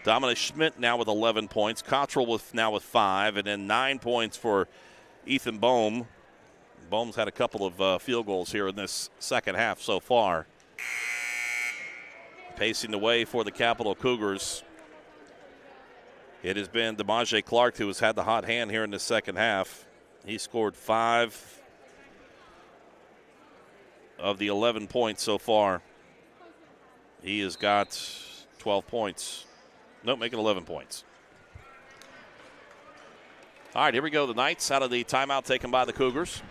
Dominic Schmidt now with 11 points. Cottrell now with 5. And then 9 points for Ethan Bohm. Bohm's had a couple of field goals here in this second half so far. Pacing the way for the Capital Cougars. It has been DeMaje Clark who has had the hot hand here in the second half. He scored 5 of the 11 points so far. He has got 12 points. Nope, making 11 points. All right, here we go. The Knights out of the timeout taken by the Cougars.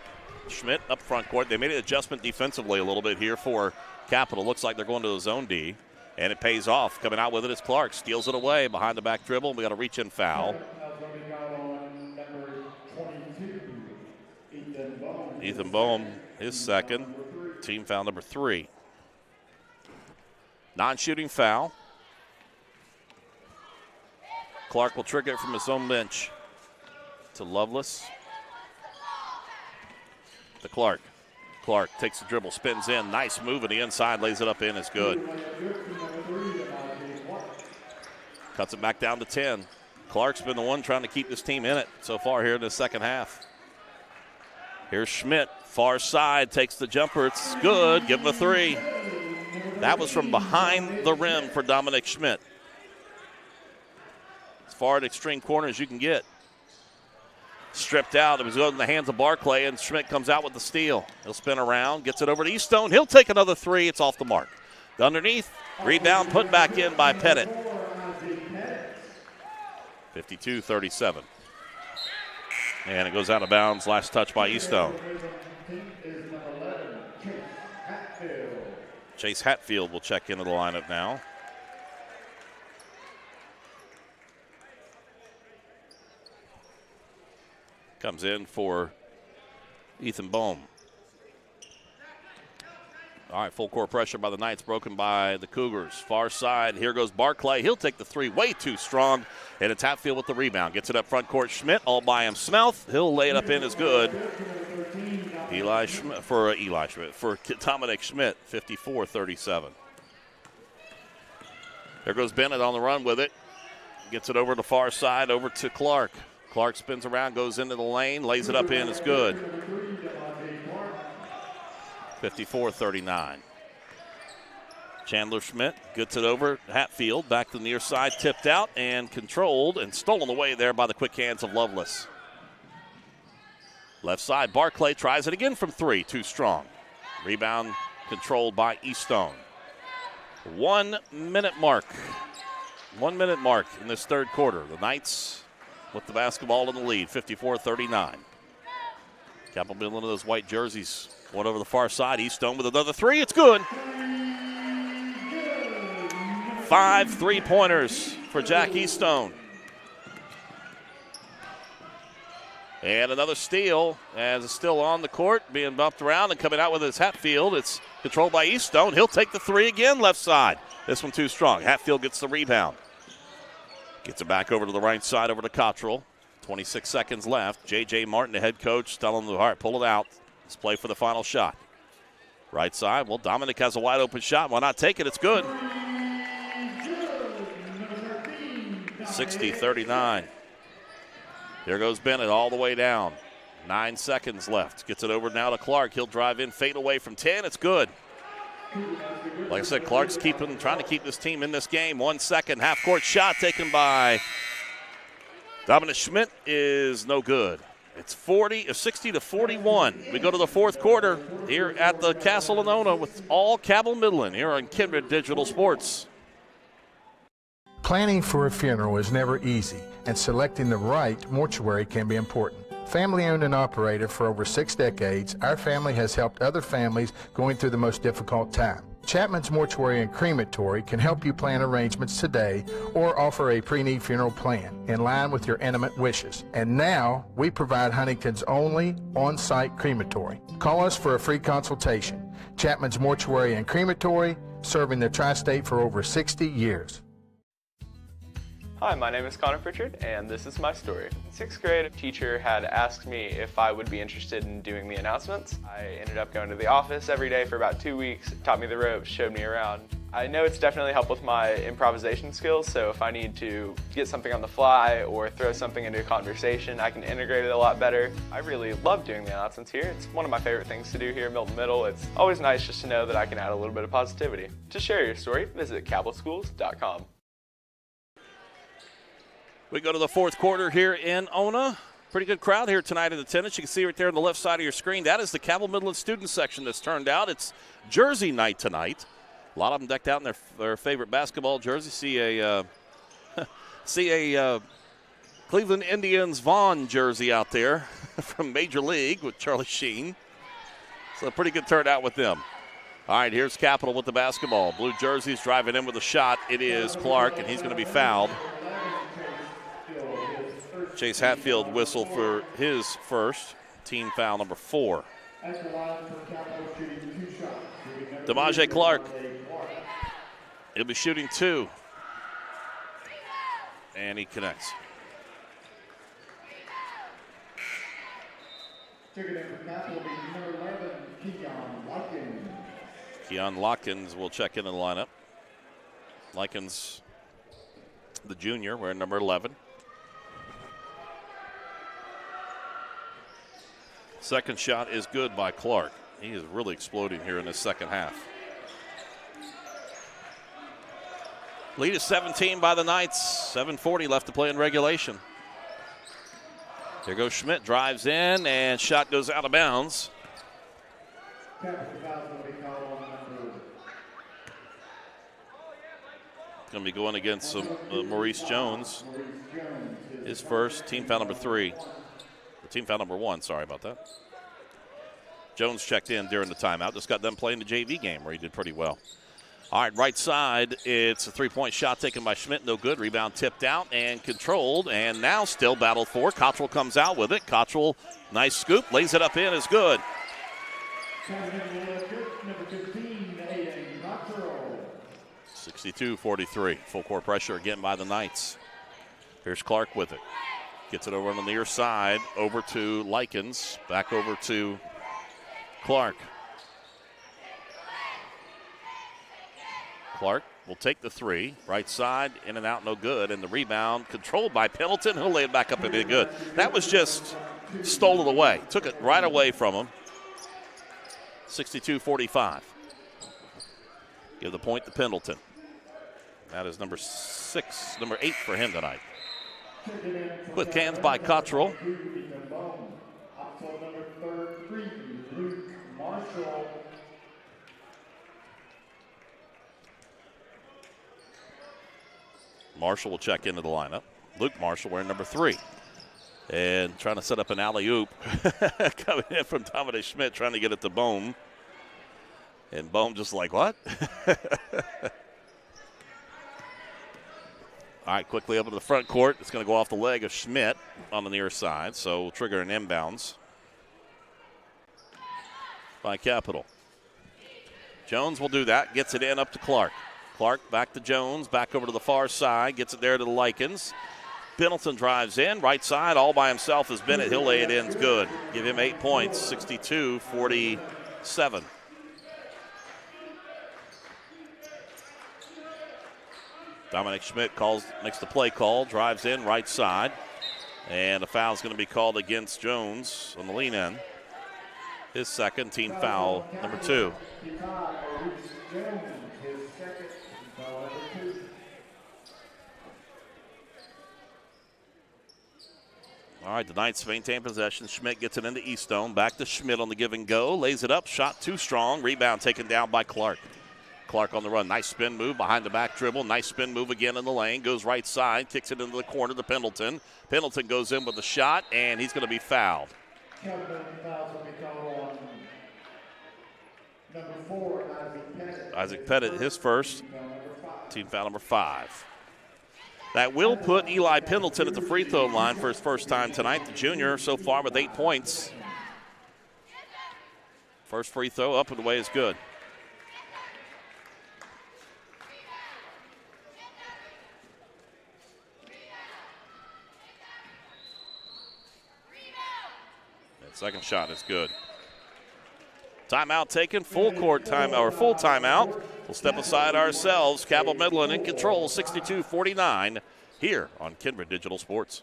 Schmidt up front court. They made an adjustment defensively a little bit here for Capital. Looks like they're going to a zone D, and it pays off. Coming out with it is Clark. Steals it away behind the back dribble. We got a reach-in foul. Ethan Bohm, his second. Team foul number 3. Non-shooting foul. Clark will trigger it from his own bench to Lovelace. To Clark. Clark takes the dribble, spins in. Nice move on the inside, lays it up in. It's good. Cuts it back down to 10. Clark's been the one trying to keep this team in it so far here in the second half. Here's Schmidt. Far side, takes the jumper. It's good. Give him a 3. That was from behind the rim for Dominic Schmidt. As far at extreme corner as you can get. Stripped out. It was going in the hands of Barclay, and Schmidt comes out with the steal. He'll spin around, gets it over to Eastone. He'll take another 3. It's off the mark. Underneath, rebound put back in by Pettit. 52-37. And it goes out of bounds. Last touch by Eastone. Chase Hatfield will check into the lineup now. Comes in for Ethan Bohm. All right, full court pressure by the Knights, broken by the Cougars. Far side, here goes Barclay. He'll take the 3, way too strong. And it's Hatfield with the rebound. Gets it up front court. Schmidt all by himself. He'll lay it up in as good. For Dominic Schmidt, 54-37. There goes Bennett on the run with it. Gets it over the far side, over to Clark. Clark spins around, goes into the lane, lays it up in. It's good. 54-39. Chandler Schmidt gets it over. Hatfield back to the near side, tipped out and controlled and stolen away there by the quick hands of Lovelace. Left side, Barclay tries it again from 3, too strong. Rebound controlled by Eastone. 1 minute mark. 1 minute mark in this third quarter. The Knights with the basketball in the lead, 54-39. Cabell Midland, one of those white jerseys. One over the far side. Eastone with another 3. It's good. 5 3-pointers for Jack Eastone. And another steal as it's still on the court, being bumped around and coming out with his Hatfield. It's controlled by Eastone. He'll take the three again, left side. This one too strong. Hatfield gets the rebound. Gets it back over to the right side, over to Cottrell. 26 seconds left. J.J. Martin, the head coach, telling him to all right, pull it out. Let's play for the final shot. Right side. Well, Dominic has a wide open shot. Why not take it? It's good. 60-39. Here goes Bennett all the way down. 9 seconds left. Gets it over now to Clark. He'll drive in, fade away from 10. It's good. Like I said, Clark's trying to keep this team in this game. 1 second. Half-court shot taken by Dominic Schmidt is no good. It's 60-41. We go to the fourth quarter here at the Castle in Ona with all Cabell Midland here on KINDRED Digital Sports. Planning for a funeral is never easy, and selecting the right mortuary can be important. Family owned and operated for over 6 decades, our family has helped other families going through the most difficult time. Chapman's Mortuary and Crematory can help you plan arrangements today or offer a pre-need funeral plan in line with your intimate wishes. And now, we provide Huntington's only on-site crematory. Call us for a free consultation. Chapman's Mortuary and Crematory, serving the tri-state for over 60 years. Hi, my name is Connor Pritchard, and this is my story. In 6th grade, a teacher had asked me if I would be interested in doing the announcements. I ended up going to the office every day for about 2 weeks, taught me the ropes, showed me around. I know it's definitely helped with my improvisation skills, so if I need to get something on the fly or throw something into a conversation, I can integrate it a lot better. I really love doing the announcements here. It's one of my favorite things to do here at Milton Middle. It's always nice just to know that I can add a little bit of positivity. To share your story, visit cabellschools.com. We go to the fourth quarter here in Ona. Pretty good crowd here tonight in attendance. You can see right there on the left side of your screen. That is the Cabell Midland student section that's turned out. It's jersey night tonight. A lot of them decked out in their favorite basketball jerseys. See a Cleveland Indians Vaughn jersey out there from Major League with Charlie Sheen. So a pretty good turnout with them. All right, here's Capital with the basketball. Blue jerseys driving in with a shot. It is Clark, and he's going to be fouled. Chase Hatfield whistle for his first, team foul number 4. Demaje Clark, he'll be shooting 2. And he connects. Keon Lotkins will check in the lineup. Likens, the junior, wearing number 11. Second shot is good by Clark. He is really exploding here in this second half. Lead is 17 by the Knights. 7:40 left to play in regulation. There goes Schmidt, drives in, and shot goes out of bounds. Going to be going against Maurice Jones. His first, team foul number 3. Team foul number 1, sorry about that. Jones checked in during the timeout. Just got done playing the JV game where he did pretty well. All right, right side, it's a three-point shot taken by Schmidt. No good. Rebound tipped out and controlled, and now still battled for. Cottrell comes out with it. Cottrell, nice scoop, lays it up in, is good. 62-43. Full court pressure again by the Knights. Here's Clark with it. Gets it over on the near side, over to Likens, back over to Clark. Clark will take the 3, right side, in and out, no good, and the rebound controlled by Pendleton. He'll lay it back up and be good. That was just stolen away. Took it right away from him. 62-45. Give the point to Pendleton. That is number 8 for him tonight. Quick hands by Cottrell. Marshall will check into the lineup. Luke Marshall wearing number 3. And trying to set up an alley-oop. Coming in from Dominic Schmidt, trying to get it to Bohm. And Bohm just like, what? All right, quickly up to the front court. It's going to go off the leg of Schmidt on the near side, so we'll trigger an inbounds by Capital. Jones will do that, gets it in up to Clark. Clark back to Jones, back over to the far side, gets it there to the Likens. Pendleton drives in, right side, all by himself is Bennett. He'll lay it in, it's good. Give him 8 points, 62-47. Dominic Schmidt makes the play call, drives in, right side. And a foul is going to be called against Jones on the lean in. His second, team foul, number 2. All right, the Knights maintain possession. Schmidt gets it into Eastone. Back to Schmidt on the give and go. Lays it up. Shot too strong. Rebound taken down by Clark. Clark on the run. Nice spin move behind the back dribble. Nice spin move again in the lane. Goes right side. Kicks it into the corner to Pendleton. Pendleton goes in with the shot, and he's going to be fouled. Isaac Pettit, his first. Team foul number 5. That will put Eli Pendleton at the free throw line for his first time tonight. The junior so far with 8 points. First free throw up and away is good. That second shot is good. Timeout taken, full court time or full timeout. We'll step aside ourselves. Cabell Midland in control, 62-49 here on Kindred Digital Sports.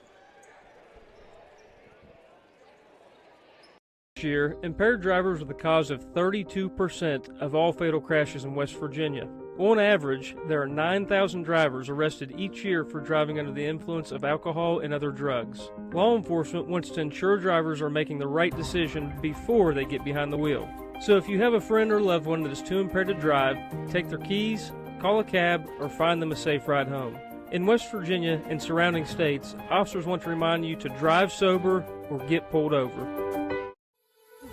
This year, impaired drivers are the cause of 32% of all fatal crashes in West Virginia. On average, there are 9,000 drivers arrested each year for driving under the influence of alcohol and other drugs. Law enforcement wants to ensure drivers are making the right decision before they get behind the wheel. So if you have a friend or loved one that is too impaired to drive, take their keys, call a cab, or find them a safe ride home. In West Virginia and surrounding states, officers want to remind you to drive sober or get pulled over.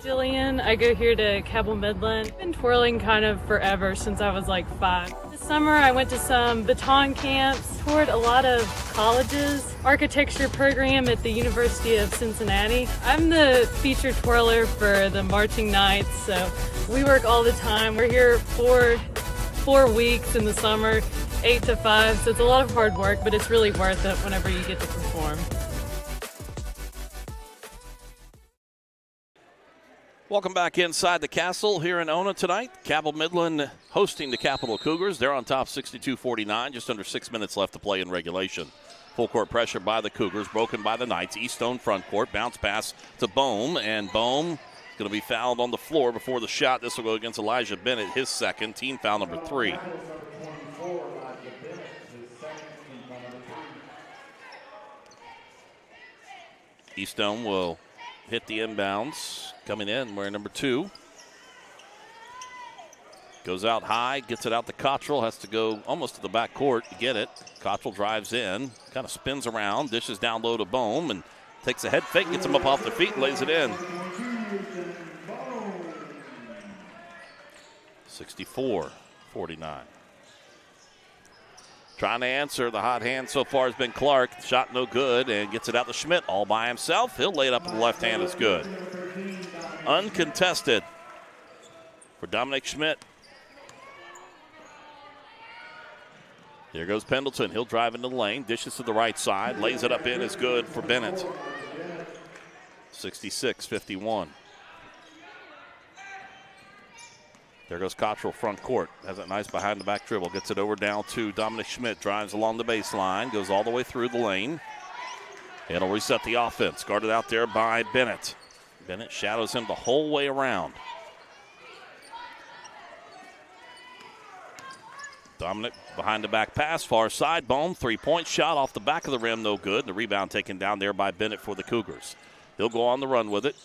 Jillian, I go here to Cabell Midland. I've been twirling kind of forever since I was like 5. This summer I went to some baton camps, toured a lot of colleges, architecture program at the University of Cincinnati. I'm the featured twirler for the marching knights, so we work all the time. We're here 4 weeks in the summer, 8 to 5, so it's a lot of hard work, but it's really worth it whenever you get to perform. Welcome back inside the castle here in Ona tonight. Cabell Midland hosting the Capital Cougars. They're on top 62-49, just under 6 minutes left to play in regulation. Full court pressure by the Cougars, broken by the Knights. Eastone front court, bounce pass to Bohm, and Bohm is going to be fouled on the floor before the shot. This will go against Elijah Bennett, his second, team foul number 3. Eastone will hit the inbounds. Coming in, wearing number 2. Goes out high, gets it out to Cottrell, has to go almost to the back court to get it. Cottrell drives in, kind of spins around, dishes down low to Bohm, and takes a head fake, gets him up off their feet, and lays it in. 64-49. Trying to answer. The hot hand so far has been Clark. Shot no good, and gets it out to Schmidt all by himself. He'll lay it up with the left hand. It's good. Uncontested for Dominic Schmidt. There goes Pendleton. He'll drive into the lane. Dishes to the right side. Lays it up in. Is good for Bennett. 66-51. There goes Cottrell front court. Has it nice behind the back dribble. Gets it over down to Dominic Schmidt. Drives along the baseline. Goes all the way through the lane. It'll reset the offense. Guarded out there by Bennett. Bennett shadows him the whole way around. Dominic behind the back pass. Far side. Bohm. 3-point shot off the back of the rim. No good. The rebound taken down there by Bennett for the Cougars. He'll go on the run with it.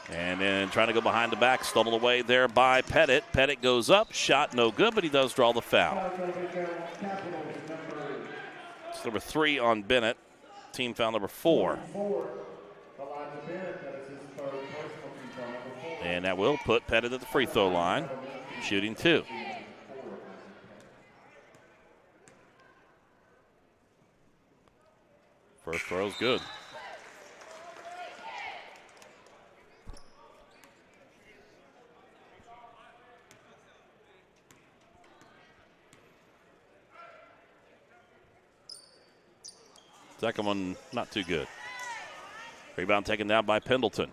And then trying to go behind the back, stumbled away there by Pettit. Pettit goes up, shot no good, but he does draw the foul. It's number 3 on Bennett, team foul number 4. And that will put Pettit at the free throw line, shooting 2. First throw's good. Second one, not too good. Rebound taken down by Pendleton.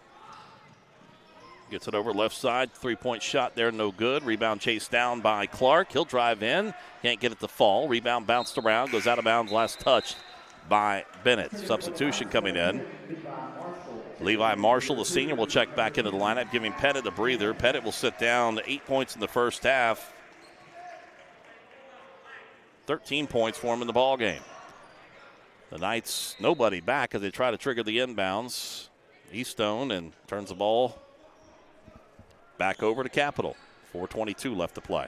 Gets it over left side. Three-point shot there, no good. Rebound chased down by Clark. He'll drive in. Can't get it to fall. Rebound bounced around. Goes out of bounds. Last touch by Bennett. Substitution coming in. Levi Marshall, the senior, will check back into the lineup, giving Pettit a breather. Pettit will sit down 8 points in the first half. 13 points for him in the ball game. The Knights, nobody back as they try to trigger the inbounds. Eastone and turns the ball back over to Capital. 4:22 left to play.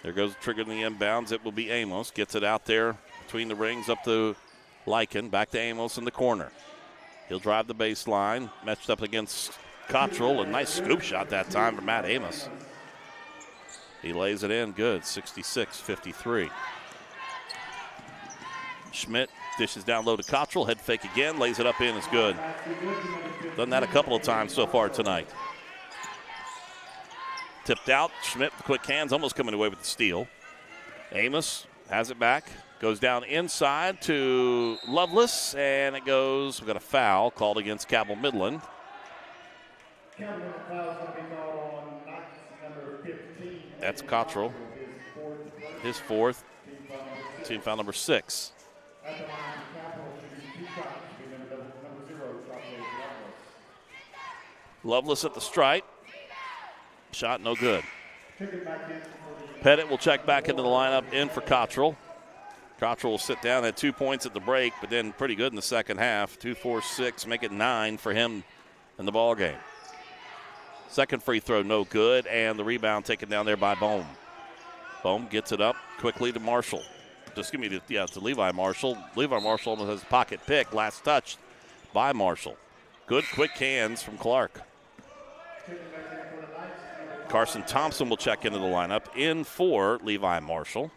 There goes triggering the inbounds. It will be Amos. Gets it out there between the rings up to Lycan. Back to Amos in the corner. He'll drive the baseline. Matched up against Cottrell. A nice scoop shot that time for Matt Amos. He lays it in good. 66-53. Schmidt dishes down low to Cottrell. Head fake again. Lays it up in. It's good. Done that a couple of times so far tonight. Tipped out. Schmidt with quick hands. Almost coming away with the steal. Amos has it back. Goes down inside to Lovelace. And it goes. We've got a foul called against Cabell Midland. That's Cottrell. His fourth. Team foul number 6. Lovelace at the stripe. Shot no good. Pettit will check back into the lineup in for Cottrell. Cottrell will sit down at 2 points at the break, but then pretty good in the second half. 2, 4, 6, make it 9 for him in the ball game. Second free throw no good, and the rebound taken down there by Bohm. Bohm gets it up quickly to Marshall. Just give me to Levi Marshall. Levi Marshall almost has a pocket pick. Last touch by Marshall. Good quick hands from Clark. Carson Thompson will check into the lineup in for Levi Marshall.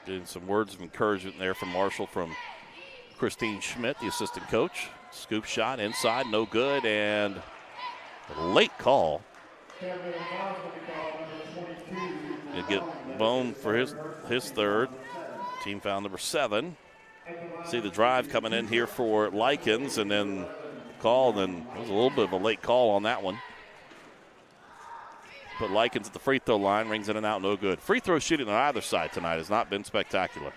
Getting some words of encouragement there from Marshall from Christine Schmidt, the assistant coach. Scoop shot inside, no good, and a late call. He'll get Bone for his third. Team foul number 7. See the drive coming in here for Likens, and then called, and it was a little bit of a late call on that one. Put Likens at the free throw line, rings in and out, no good. Free throw shooting on either side tonight has not been spectacular.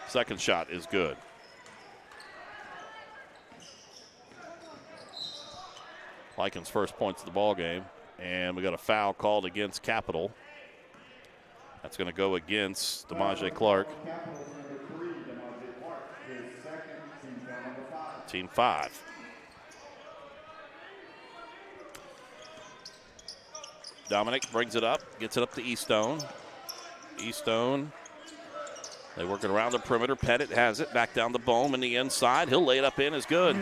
Second shot is good. Likens' first points of the ball game, and we got a foul called against Capital. That's going to go against DeMaje Clark. Team 5. Dominic brings it up, gets it up to Eastone. Eastone, they work it around the perimeter. Pettit has it, back down the Bohm in the inside. He'll lay it up in, is good.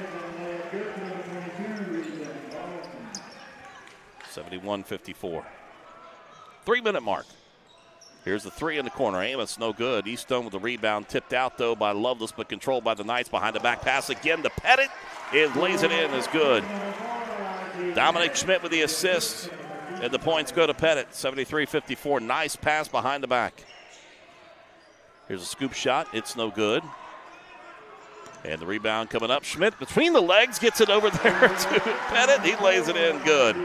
71-54. 3-minute mark. Here's the three in the corner. Amos, no good. Eastone with the rebound. Tipped out, though, by Lovelace, but controlled by the Knights. Behind the back pass again to Pettit. It lays it in, is good. Dominic Schmidt with the assist. And the points go to Pettit. 73-54. Nice pass behind the back. Here's a scoop shot. It's no good. And the rebound coming up. Schmidt between the legs gets it over there to Pettit. He lays it in good.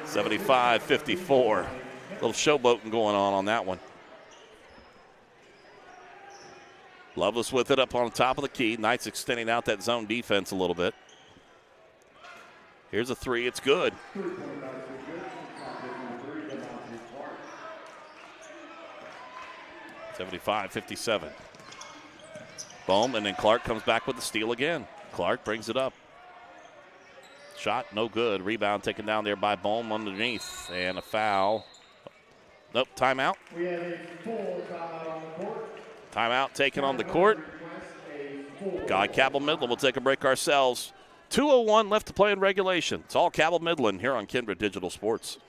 75-54. A little showboating going on that one. Lovelace with it up on top of the key. Knights extending out that zone defense a little bit. Here's a three. It's good. (75-57). Bohm, and then Clark comes back with the steal again. Clark brings it up. Shot, no good. Rebound taken down there by Bohm underneath. And a foul. Nope, timeout. We have a full timeout on the court. Timeout taken on the court. Cabell Midland will take a break ourselves. 2:01 left to play in regulation. It's all Cabell Midland here on KINDRED Digital Sports.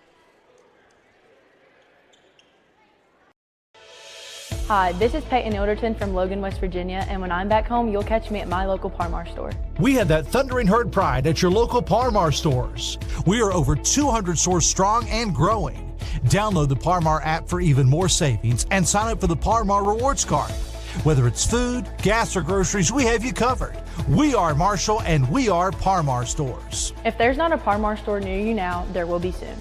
Hi, this is Peyton Ilderton from Logan, West Virginia, and when I'm back home, you'll catch me at my local Par-Mar store. We have that thundering herd pride at your local Par-Mar stores. We are over 200 stores strong and growing. Download the Par-Mar app for even more savings and sign up for the Par-Mar rewards card. Whether it's food, gas, or groceries, we have you covered. We are Marshall and we are Par-Mar stores. If there's not a Par-Mar store near you now, there will be soon.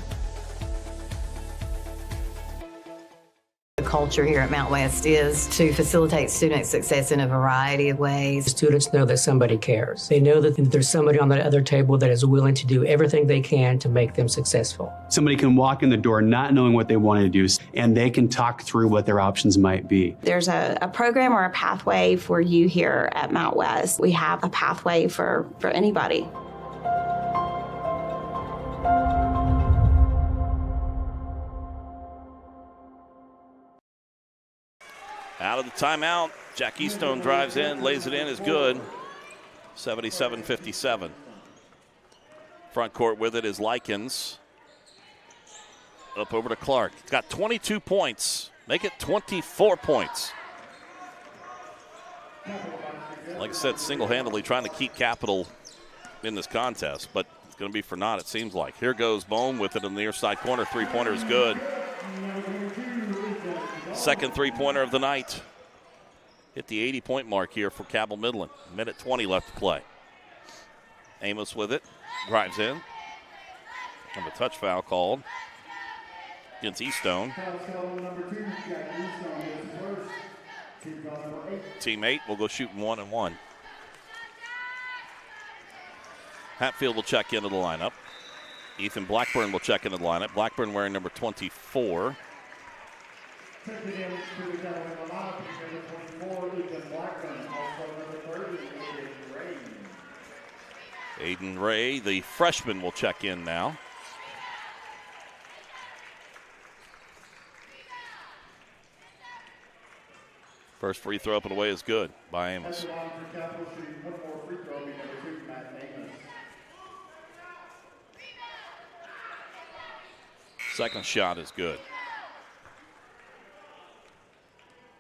The culture here at Mount West is to facilitate student success in a variety of ways. Students know that somebody cares. They know that there's somebody on that other table that is willing to do everything they can to make them successful. Somebody can walk in the door not knowing what they want to do, and they can talk through what their options might be. There's a program or a pathway for you here at Mount West. We have a pathway for anybody. Out of the timeout, Jack Eastone drives in, lays it in, is good. 77-57. Front court with it is Likens. Up over to Clark. He's got 22 points. Make it 24 points. Like I said, single-handedly trying to keep Capital in this contest, but it's going to be for naught, it seems like. Here goes Bohm with it in the near side corner. Three-pointer is good. Second three-pointer of the night. Hit the 80-point mark here for Cabell Midland. Minute 20 left to play. Amos with it. Drives in. And a touch foul called against Eastone. Teammate will go shooting 1-1. Hatfield will check into the lineup. Ethan Blackburn will check into the lineup. Blackburn wearing number 24. Aiden Ray, the freshman, will check in now. First free throw up and away is good by Amos. Second shot is good.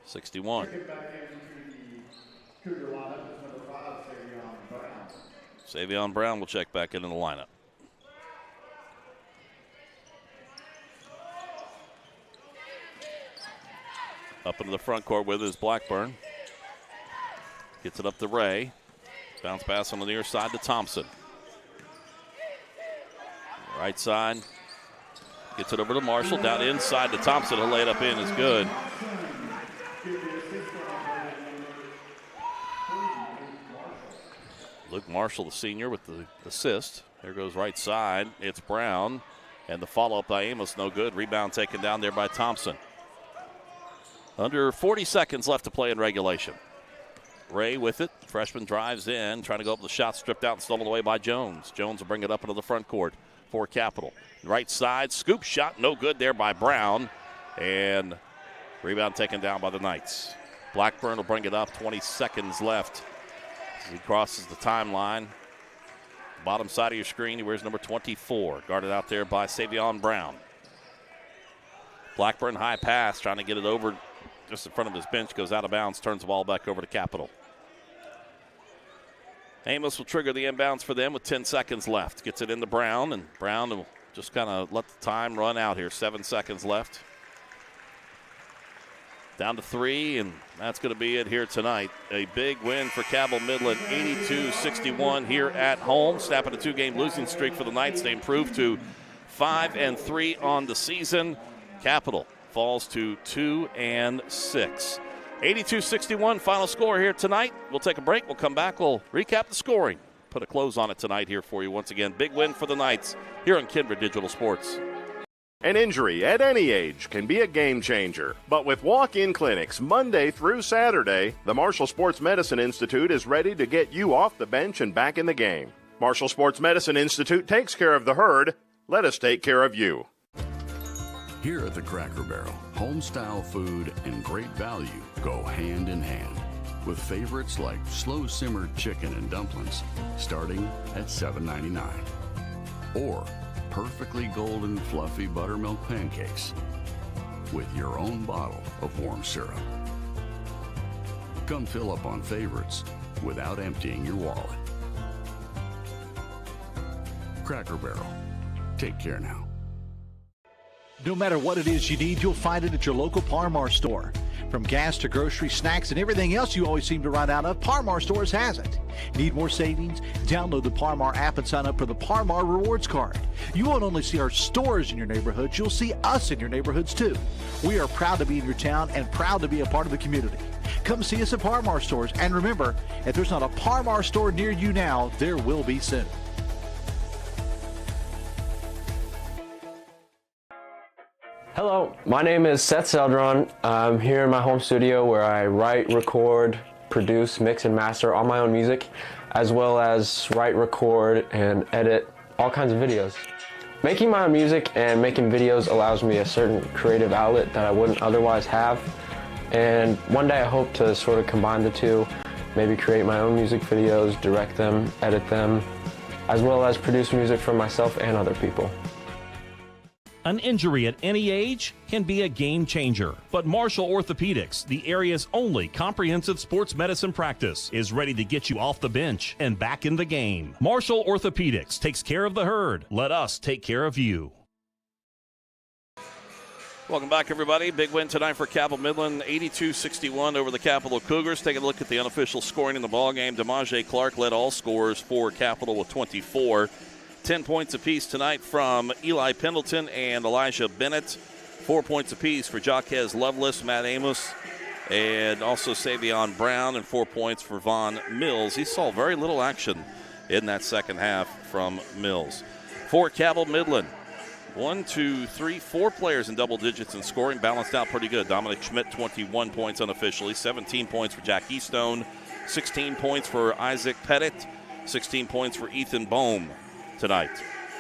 61. Savion Brown will check back into the lineup. Up into the front court with his Blackburn. Gets it up to Ray. Bounce pass on the near side to Thompson. Right side. Gets it over to Marshall. Down inside to Thompson. He'll lay it up in. Is good. Luke Marshall, the senior, with the assist. There goes right side. It's Brown. And the follow-up by Amos, no good. Rebound taken down there by Thompson. Under 40 seconds left to play in regulation. Ray with it. Freshman drives in, trying to go up the shot, stripped out and stolen away by Jones. Jones will bring it up into the front court for Capital. Right side, scoop shot, no good there by Brown. And rebound taken down by the Knights. Blackburn will bring it up, 20 seconds left. As he crosses the timeline. Bottom side of your screen, he wears number 24. Guarded out there by Savion Brown. Blackburn high pass, trying to get it over just in front of his bench, goes out of bounds, turns the ball back over to Capital. Amos will trigger the inbounds for them with 10 seconds left. Gets it into Brown, and Brown will just kind of let the time run out here. 7 seconds left. Down to 3, and that's going to be it here tonight. A big win for Cabell Midland, 82-61 here at home. Snapping a 2-game losing streak for the Knights. They improved to 5-3 on the season. Capital falls to 2-6. 82-61 final score here tonight. We'll take a break. We'll come back. We'll recap the scoring. Put a close on it tonight here for you once again. Big win for the Knights here on KINDRED Digital Sports. An injury at any age can be a game changer. But with walk-in clinics Monday through Saturday, the Marshall Sports Medicine Institute is ready to get you off the bench and back in the game. Marshall Sports Medicine Institute takes care of the herd. Let us take care of you. Here at the Cracker Barrel, home-style food and great value go hand in hand, with favorites like slow-simmered chicken and dumplings starting at $7.99, or perfectly golden fluffy buttermilk pancakes with your own bottle of warm syrup. Come fill up on favorites without emptying your wallet. Cracker Barrel. Take care now. No matter what it is you need, you'll find it at your local Par-Mar store. From gas to groceries, snacks, and everything else you always seem to run out of, Par-Mar stores has it. Need more savings? Download the Par-Mar app and sign up for the Par-Mar Rewards Card. You won't only see our stores in your neighborhoods, you'll see us in your neighborhoods too. We are proud to be in your town and proud to be a part of the community. Come see us at Par-Mar stores, and remember, if there's not a Par-Mar store near you now, there will be soon. Hello, my name is Seth Seldron. I'm here in my home studio where I write, record, produce, mix, and master all my own music, as well as write, record, and edit all kinds of videos. Making my own music and making videos allows me a certain creative outlet that I wouldn't otherwise have. And one day I hope to sort of combine the two, maybe create my own music videos, direct them, edit them, as well as produce music for myself and other people. An injury at any age can be a game changer, but Marshall Orthopedics, the area's only comprehensive sports medicine practice, is ready to get you off the bench and back in the game. Marshall Orthopedics takes care of the herd. Let us take care of you. Welcome back, everybody. Big win tonight for Cabell Midland, 82-61 over the Capital Cougars. Taking a look at the unofficial scoring in the ballgame. DeMaje Clark led all scorers for Capital with 24. 10 points apiece tonight from Eli Pendleton and Elijah Bennett. 4 points apiece for Jaquez Lovelace, Matt Amos, and also Savion Brown, and 4 points for Von Mills. He saw very little action in that second half from Mills. For Cabell Midland, 4 players in double digits in scoring, balanced out pretty good. Dominic Schmidt, 21 points unofficially, 17 points for Jack Eastone, 16 points for Isaac Pettit, 16 points for Ethan Bohm tonight.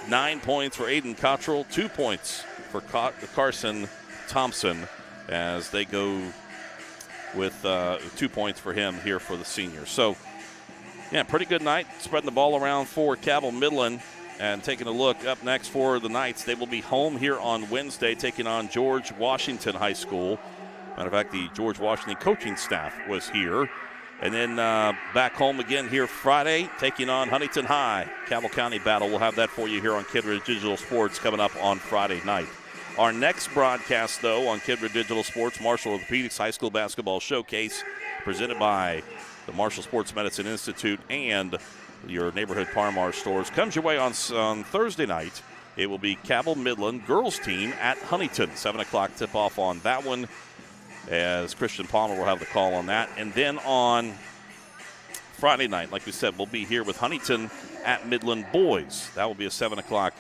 9 points for Aiden Cottrell, 2 points for Carson Thompson, as they go with 2 points for him here for the seniors. So, yeah, pretty good night, spreading the ball around for Cabell Midland. And taking a look up next for the Knights, they will be home here on Wednesday, taking on George Washington High School. Matter of fact, the George Washington coaching staff was here. And then back home again here Friday, taking on Huntington High. Cabell County battle. We'll have that for you here on KINDRED Digital Sports coming up on Friday night. Our next broadcast, though, on KINDRED Digital Sports, Marshall Orthopedics High School Basketball Showcase, presented by the Marshall Sports Medicine Institute and your neighborhood Par-Mar stores, comes your way on Thursday night. It will be Cabell Midland girls team at Huntington. 7 o'clock tip-off on that one, as Christian Palmer will have the call on that. And then on Friday night, like we said, we'll be here with Huntington at Midland boys. That will be a 7 o'clock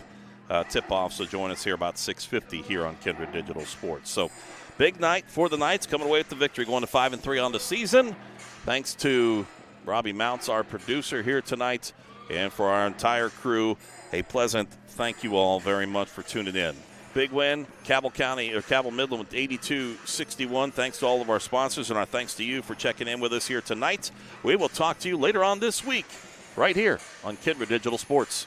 tip-off, so join us here about 6:50 here on KINDRED Digital Sports. So big night for the Knights, coming away with the victory, going to 5-3 on the season. Thanks to Robbie Mounts, our producer here tonight, and for our entire crew, a pleasant thank you all very much for tuning in. Big win, Cabell Midland with 82-61. Thanks to all of our sponsors, and our thanks to you for checking in with us here tonight. We will talk to you later on this week, right here on KINDRED Digital Sports.